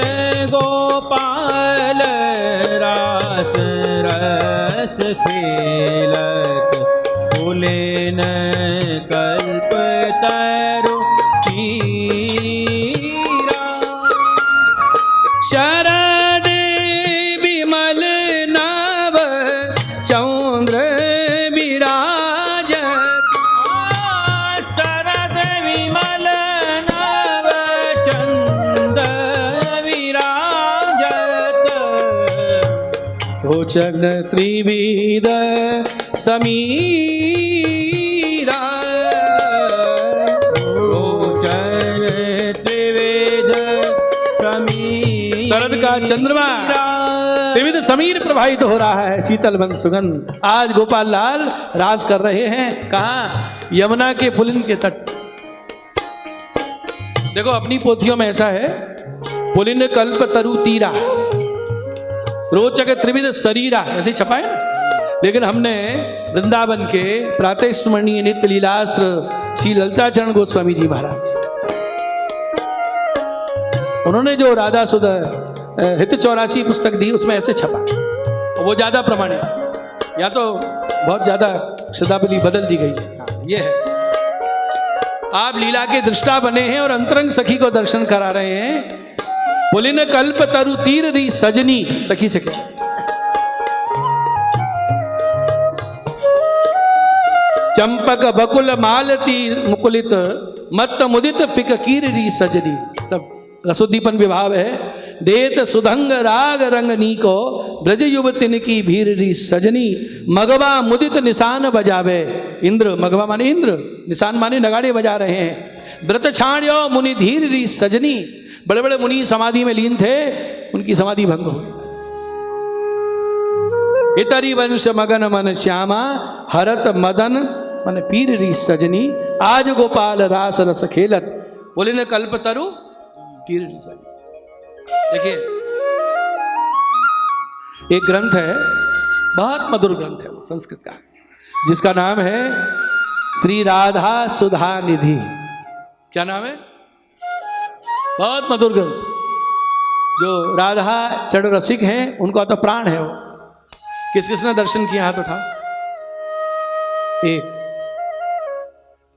गोपाल रास रस खेलत, बोले न कल्पतरु तीरा। शरद विमल नव चंद्र विराजत, शरद विमल नव चंद्र विराजत, रोचन त्रिविध समीरा। रोचन त्रिविध समीरा, शरद का चंद्रमा त्रिविध समीर प्रवाहित हो रहा है, शीतल बन सुगंध। आज गोपाल लाल राज कर रहे हैं कहाँ, यमुना के पुलिन के तट। देखो अपनी पोथियों में ऐसा है, पुलिन कल्प तरु तीरा, रोचक त्रिविध शरीरा, ऐसे ही छपा है ना। लेकिन हमने वृंदावन के प्रातः स्मरणीय नित्य लीलास्त्र श्री ललिताचरण गोस्वामी जी महाराज, उन्होंने जो राधा सुध हित 84 पुस्तक दी, उसमें ऐसे छपा और वो ज़्यादा प्रमाणित। या तो बहुत ज़्यादा शब्दावली बदल दी गई है। हाँ, ये है। आप लीला के दृष्टा बने हैं और अंतरंग सखी को दर्शन करा रहे हैं। बोले न कल्प तरु तीर री सजनी, सखी से क्या, चंपक बकुल मालती मुकुलित मत्त मुदित पिक कीर री सजनी। सब रसोद्दीपन विभाव है। देत सुधंग राग रंगनी को ब्रज युवतिन की भीर री सजनी, मगवा मुदित निशान बजावे। इंद्र, मगवा माने इंद्र, निशान माने नगाड़े बजा रहे हैं। व्रत छाण्यो मुनि धीर री सजनी, बड़े बड़े मुनि समाधि में लीन थे, उनकी समाधि भंग हो गई। इतरी वंश मगन मन श्यामा, हरत मदन मन पीर री सजनी, आज गोपाल रास रस खेलत। बोले न कल्प तरु तीर री सजनी। देखिए एक ग्रंथ है, बहुत मधुर ग्रंथ है वो संस्कृत का, जिसका नाम है श्री राधा सुधा निधि। क्या नाम है? बहुत मधुर ग्रंथ। जो राधा चढ़ रसिक हैं उनको तो प्राण है वो। किस किसने दर्शन किया? हाथ उठा। एक,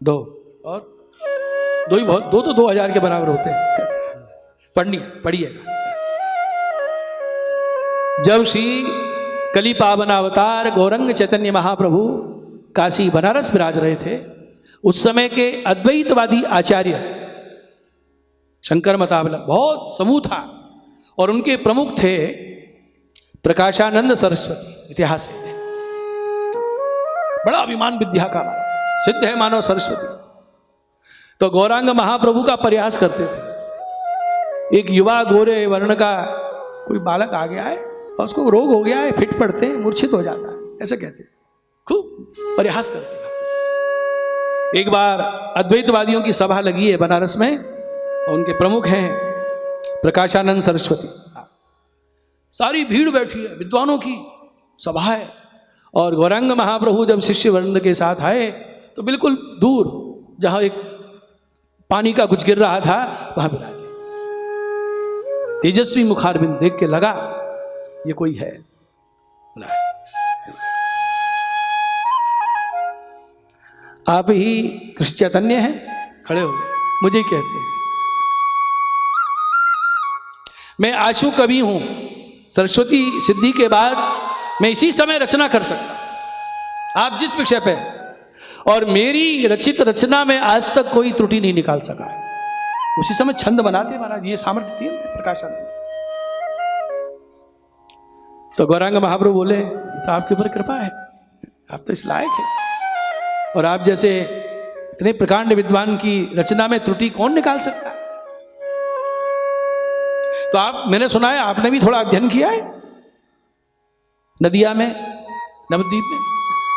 दो, और दो ही बहुत, दो तो 2000 के बराबर होते हैं। पढ़िएगा। जब श्री कली पावन अवतार गौरंग चैतन्य महाप्रभु काशी बनारस विराज रहे थे, उस समय के अद्वैतवादी आचार्य शंकर मतावलंब बहुत समूह था और उनके प्रमुख थे प्रकाशानंद सरस्वती। इतिहास है, बड़ा अभिमान विद्या का सिद्ध है मानव सरस्वती। तो गौरांग महाप्रभु का प्रयास करते थे। एक युवा गोरे वर्ण का कोई बालक आ गया है और उसको रोग हो गया है, फिट पड़ते हैं, मूर्छित हो जाता है, ऐसे कहते हैं। खूब प्रयास करते हैं। एक बार अद्वैतवादियों की सभा लगी है बनारस में और उनके प्रमुख हैं प्रकाशानंद सरस्वती। सारी भीड़ बैठी है, विद्वानों की सभा है। और गौरांग महाप्रभु जब शिष्य वृंद के साथ आए तो बिल्कुल दूर जहां एक पानी का कुछ गिर रहा था वहां विराजे। तेजस्वी मुखारबिंद देख के लगा ये कोई है। आप ही कृष्ण चैतन्य हैं? खड़े हो गए। मुझे कहते हैं मैं आशु कवि हूं। सरस्वती सिद्धि के बाद मैं इसी समय रचना कर सकता, आप जिस विषय पे, और मेरी रचित रचना में आज तक कोई त्रुटि नहीं निकाल सका। उसी समय छंद बनाते महाराज, ये सामर्थ्य थी प्रकाशानंद। तो गौरांग महाप्रभु बोले तो आपके ऊपर कृपा है, आप तो इस लायक है, और आप जैसे इतने प्रकांड विद्वान की रचना में त्रुटि कौन निकाल सकता है? तो आप, मैंने सुना है आपने भी थोड़ा अध्ययन किया है नदिया में, नवद्वीप में।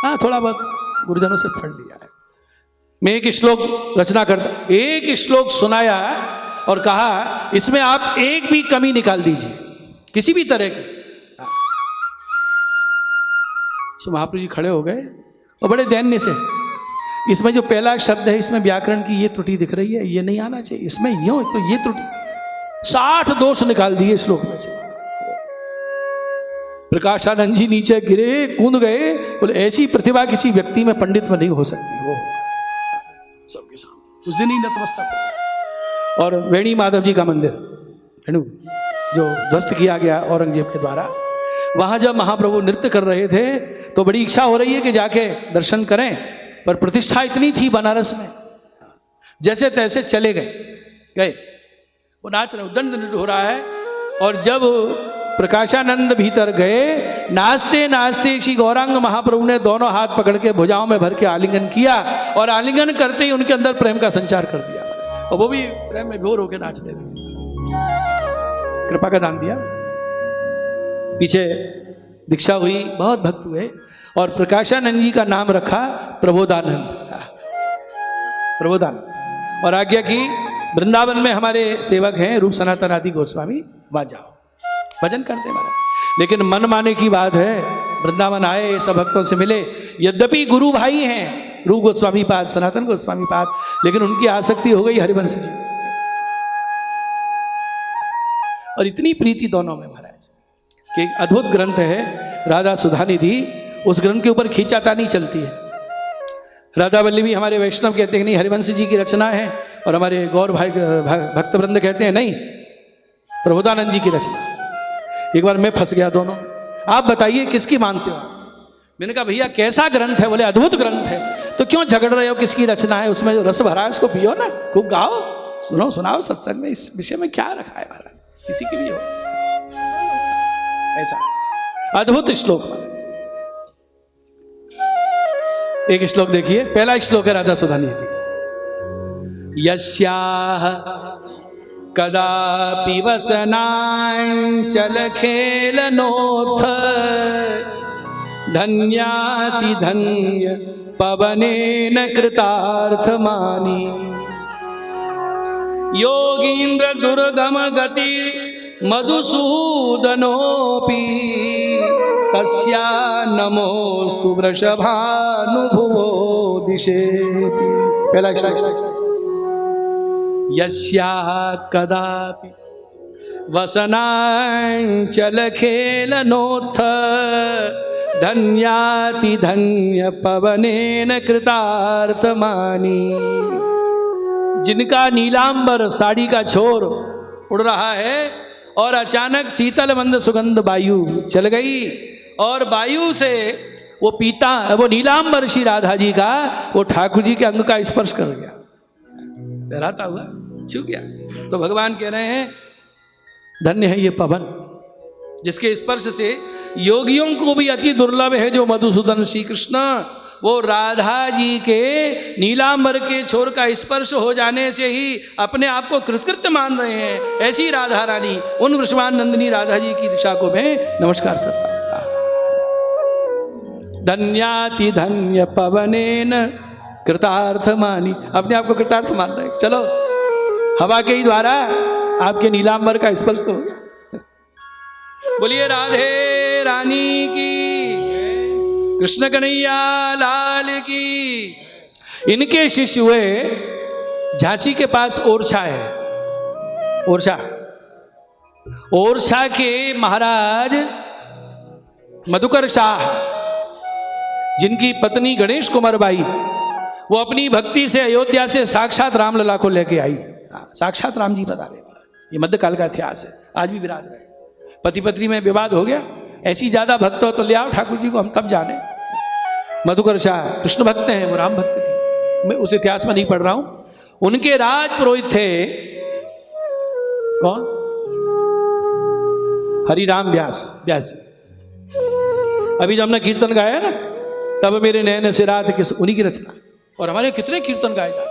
हाँ, थोड़ा बहुत गुरुजनों से पढ़ लिया है। मैं एक श्लोक रचना करता, एक श्लोक सुनाया और कहा इसमें आप एक भी कमी निकाल दीजिए किसी भी तरह की। सो महाप्रभु जी खड़े हो गए और बड़े दैन्य से, इसमें जो पहला शब्द है इसमें व्याकरण की ये त्रुटि दिख रही है, ये नहीं आना चाहिए, इसमें यूं तो ये त्रुटि, 60 दोष निकाल दिए श्लोक में से। प्रकाशानंद जी नीचे गिरे, कूद गए, बोले ऐसी प्रतिभा किसी व्यक्ति में पंडित में नहीं हो सकती। वो सबके सामने उस दिन ही नतमस्तक। और वेणी माधव जी का मंदिर वेणु जो ध्वस्त किया गया औरंगजेब के द्वारा, वहां जब महाप्रभु नृत्य कर रहे थे तो बड़ी इच्छा हो रही है कि जाके दर्शन करें, पर प्रतिष्ठा इतनी थी बनारस में, जैसे तैसे चले गए। वो नाच रहे, उद्दंड नृत्य हो रहा है। और जब प्रकाशानंद भीतर गए, नाचते नाचते श्री गौरांग महाप्रभु ने दोनों हाथ पकड़ के भुजाओं में भर के आलिंगन किया, और आलिंगन करते ही उनके अंदर प्रेम का संचार कर दिया, और वो भी प्रेम में घोर होकर नाचते थे। कृपा का दान दिया, पीछे दीक्षा हुई, बहुत भक्त हुए, और प्रकाशानंद जी का नाम रखा प्रबोधानंद। प्रबोधानंद। और आज्ञा की वृंदावन में हमारे सेवक हैं रूप सनातन आदि गोस्वामी, वहां जाओ भजन करते महाराज। लेकिन मन माने की बात है, वृंदावन आए, सब भक्तों से मिले, यद्यपि गुरु भाई हैं रूप गोस्वामी पाद, सनातन गोस्वामी पाद, लेकिन उनकी आसक्ति हो गई हरिवंश जी। और इतनी प्रीति दोनों में महाराज कि एक अद्भुत ग्रंथ है राधा सुधानिधि, उस ग्रंथ के ऊपर खींचातानी चलती है। राधा वल्लभी हमारे वैष्णव कहते हैं नहीं हरिवंश जी की रचना है, और हमारे गौर भाई भक्तवृंद कहते हैं नहीं प्रबोधानंद जी की रचना। एक बार मैं फंस गया दोनों, आप बताइए किसकी मानते हो? मैंने कहा भैया कैसा ग्रंथ है? बोले अद्भुत ग्रंथ है। तो क्यों झगड़ रहे हो किसकी रचना है? उसमें जो रस भरा है उसको पियो ना, खूब गाओ, सुनो सुनाओ सत्संग में। इस विषय में क्या रखा है महाराज, किसी के लिए हो ऐसा अद्भुत श्लोक। एक श्लोक देखिए, पहला श्लोक है राधा सुधानिधि। यस्याह कदापि वसनांचल खेलनोत्थ धन्याति धन्य पवनेन कृतार्थमानि योगीन्द्र दुर्गम गति मधुसूदनोऽपि तस्या नमोस्तु वृषभानुभुवो दिशेति। पहला यस्या कदापि वसनांचल खेलनोत्थ धन्याति धन्य पवनेन कृतार्थमानि। जिनका नीलांबर साड़ी का छोर उड़ रहा है और अचानक शीतल मंद सुगंध वायु चल गई और वायु से वो नीलांबर श्री राधा जी का वो ठाकुर जी के अंग का स्पर्श कर गया, लहराता हुआ छू गया। तो भगवान कह रहे हैं धन्य है ये पवन जिसके स्पर्श से योगियों को भी अति दुर्लभ है। जो मधुसूदन श्री कृष्ण वो राधा जी के नीलांबर के छोर का स्पर्श हो जाने से ही अपने आप को कृतकृत्य मान रहे हैं। ऐसी राधा रानी उन वृषभानंदिनी राधा जी की दिशा को मैं नमस्कार करता हूं। धन्याति धन्य पवनेन कृतार्थमानि, अपने आप को कृतार्थ मान रहे। चलो हवा के ही द्वारा आपके नीलांबर का स्पर्श तो हो गया। बोलिए राधे रानी की, कृष्ण कन्हैया लाल की। इनके शिष्य हुए झांसी के पास ओरछा है, ओरछा के महाराज मधुकर शाह जिनकी पत्नी गणेश कुमार बाई वो अपनी भक्ति से अयोध्या से साक्षात रामलला को लेके आई। साक्षात राम जी बता रहे, ये मध्यकाल का इतिहास है, आज भी विराज रहे। पति पत्नी में विवाद हो गया, ऐसी ज्यादा भक्त हो तो ले आओ ठाकुर जी को, हम तब जाने। मधुकर शाह कृष्ण भक्त हैं, वो राम भक्त थे, मैं उस इतिहास में नहीं पढ़ रहा हूं। उनके राज पुरोहित थे कौन? हरिराम व्यास। अभी जब हमने कीर्तन गाया है ना, तब मेरे नयन से रात किस उन्हीं की रचना। और हमारे कितने कीर्तन गाए जाते,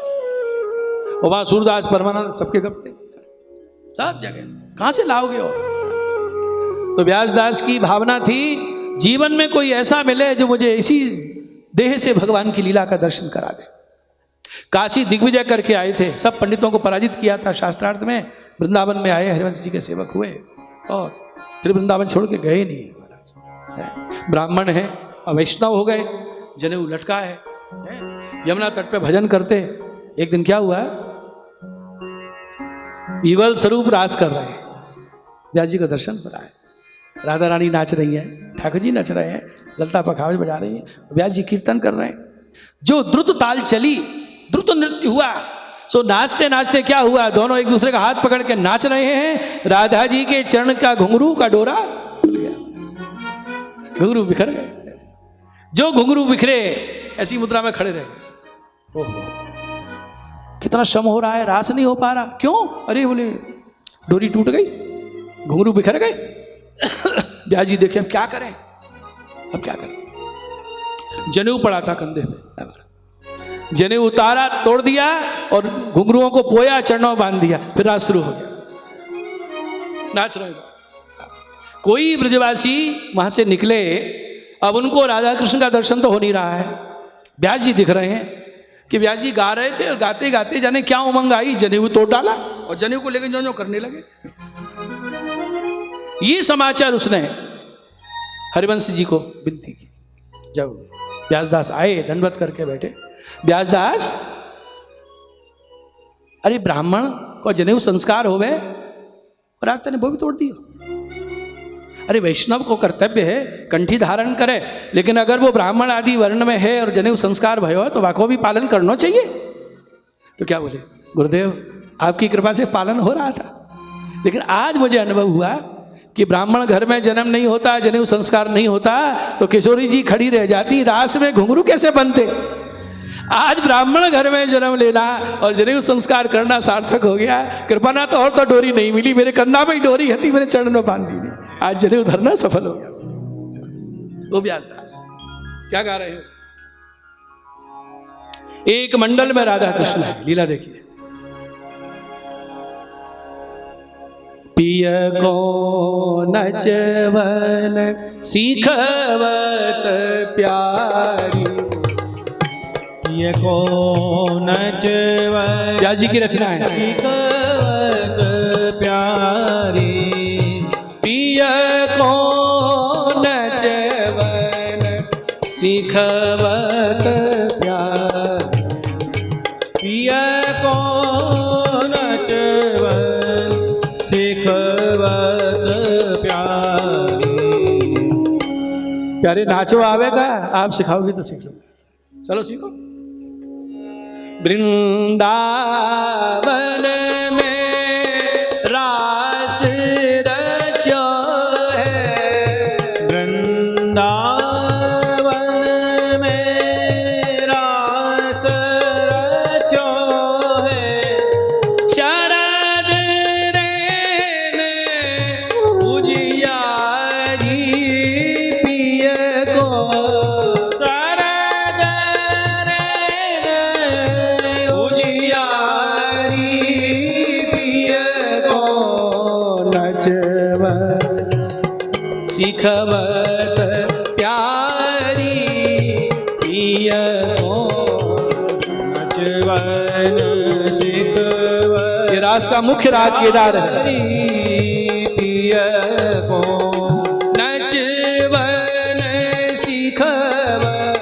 और वहां सूरदास परमानंद सबके गपते सब जगह, कहां से लाओगे? और तो व्यासदास की भावना थी जीवन में कोई ऐसा मिले जो मुझे इसी देह से भगवान की लीला का दर्शन करा दे। काशी दिग्विजय करके आए थे, सब पंडितों को पराजित किया था शास्त्रार्थ में। वृंदावन में आए, हरिवंश जी के सेवक हुए और फिर वृंदावन छोड़ के गए नहीं। ब्राह्मण है, वैष्णव हो गए, जनेऊ लटका है, यमुना तट पे भजन करते। एक दिन क्या हुआ, युगल स्वरूप रास कर रहे हैं, व्यास जी का दर्शन करा है। राधा रानी नाच रही है, ठाकुर जी नाच रहे हैं, ललता पखावज बजा रही है, व्यास जी कीर्तन कर रहे हैं। जो द्रुत ताल चली, द्रुत नृत्य हुआ, सो नाचते नाचते क्या हुआ, दोनों एक दूसरे का हाथ पकड़ के नाच रहे हैं। राधा जी के चरण का घुंघरू का डोरा खुल गया, घुंघरू बिखर गए। जो घुंघरू बिखरे ऐसी मुद्रा में खड़े रहे। ओहो कितना श्रम हो रहा है, रास नहीं हो पा रहा, क्यों? अरे बोले डोरी टूट गई, घुंघरू बिखर गए। व्यास जी देखे अब क्या करें, जनेऊ पड़ा था कंधे पे, जनेऊ उतारा, तोड़ दिया और घुंघरुओं को पोया, चरणों में बांध दिया। फिर रास शुरू हो गया, नाच रहे। कोई ब्रजवासी वहां से निकले, अब उनको राधा कृष्ण का दर्शन तो हो नहीं रहा है। व्यास जी दिख रहे हैं कि व्यास जी गा रहे थे और गाते गाते जाने क्या उमंग आई, जनेऊ तोड़ डाला और जनेऊ को लेकर जो करने लगे। ये समाचार उसने हरिवंश जी को विनती की। जब व्यासदास आए, दंडवत करके बैठे, व्यासदास अरे ब्राह्मण को जनेऊ संस्कार होवे, और आज तूने वो भी तोड़ दिया। अरे वैष्णव को कर्तव्य है कंठी धारण करे, लेकिन अगर वो ब्राह्मण आदि वर्ण में है और जनेऊ संस्कार भयो है तो वाको भी पालन करना चाहिए। तो क्या बोले गुरुदेव, आपकी कृपा से पालन हो रहा था, लेकिन आज मुझे अनुभव हुआ कि ब्राह्मण घर में जन्म नहीं होता, जनेऊ संस्कार नहीं होता तो किशोरी जी खड़ी रह जाती, रास में घुंघरू कैसे बनते। आज ब्राह्मण घर में जन्म लेना और जनेऊ संस्कार करना सार्थक हो गया। कृपा तो और तो डोरी नहीं मिली, मेरे कन्ना में डोरी हती मेरे चरण में बांध दी, आज जनेऊ धरना सफल हो गया। वो व्यासदास क्या गा रहे हो? एक मंडल में राधा कृष्ण है, लीला देखिए। पिय को नचवन सीखवत प्यारी, पिय को नचवन व्यास जी की रचना है। सीखवत प्यारी, पिय को नचवन सीखवत प्यारी, पिय को नचवन सीखवत प्यारी। प्यारे नाचो आवेगा, आप सिखाओगे तो सीख लो। चलो सीखो। वृंदावन में रास रचो है, वृंदावन में रास रचो है, शरद रेन उजियारी पिय को, शरद रेन उजियारी पिय को नचवन सीखवत प्यारी पिय को। नचवन सीखवत ये रास का मुख्य राग केदार है। पिय को नचवन सीखवत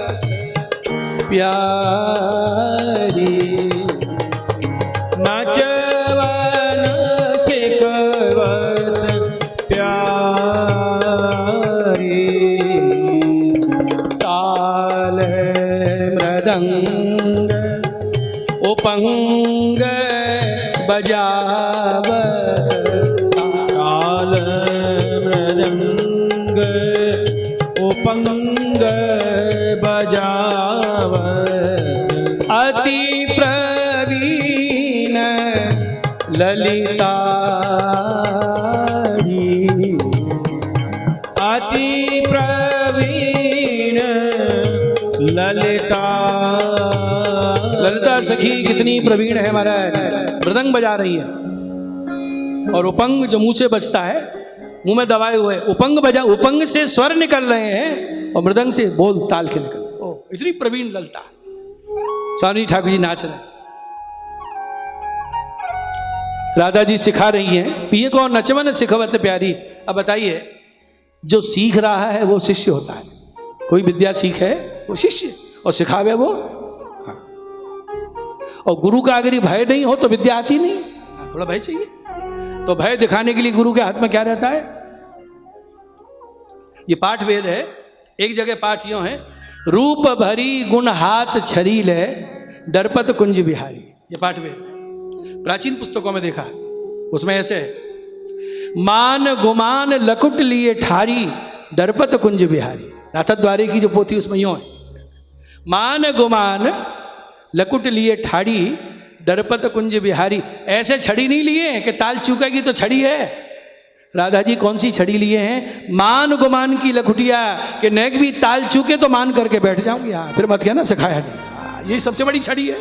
प्यारी, नचवन सीखवत प्यारी। ताल मृदंग उपंग बजावत, ताल मृदंग उपंग बजावत, अति प्रवीण ललितारी, अति प्रवीण ललिता। ललिता सखी कितनी प्रवीण है महाराज, मृदंग बजा रही है। और उपंग जो मुंह से बजता है, मुंह में दबाए हुए उपंग बजा, उपंग से स्वर निकल रहे हैं और मृदंग से बोल ताल के निकल रहे हैं। ओ इतनी प्रवीण ललिता। स्वामी ठाकुर जी नाच रहे, राधा जी सिखा रही हैं। पिए को नचवन सिखवत प्यारी। अब बताइए, जो सीख रहा है वो शिष्य होता है। कोई विद्या सीख है वो शिष्य, और सिखावे वो। हाँ। और गुरु का अगर ये भय नहीं हो तो विद्या आती नहीं। थोड़ा भय चाहिए। तो भय दिखाने के लिए गुरु के हाथ में क्या रहता है? ये पाठ वेद है। एक जगह पाठ यूं है, रूप भरी गुण हाथ छरील है, डरपत कुंज बिहारी। ये पाठ वेद प्राचीन पुस्तकों में देखा, उसमें ऐसे है, मान गुमान लकुट लिए ठारी, डरपत कुंज बिहारी। नाथद्वारे की जो पोथी उसमें यूं है, मान गुमान लकुट लिए ठाड़ी, डरपत कुंज बिहारी। ऐसे छड़ी नहीं लिए कि ताल चूकेगी तो छड़ी है। राधा जी कौन सी छड़ी लिए हैं? मान गुमान की लकुटिया, कि नेक भी ताल चूके तो मान करके बैठ जाऊंगी। हाँ, फिर मत कहना सिखाया नहीं। यही सबसे बड़ी छड़ी है।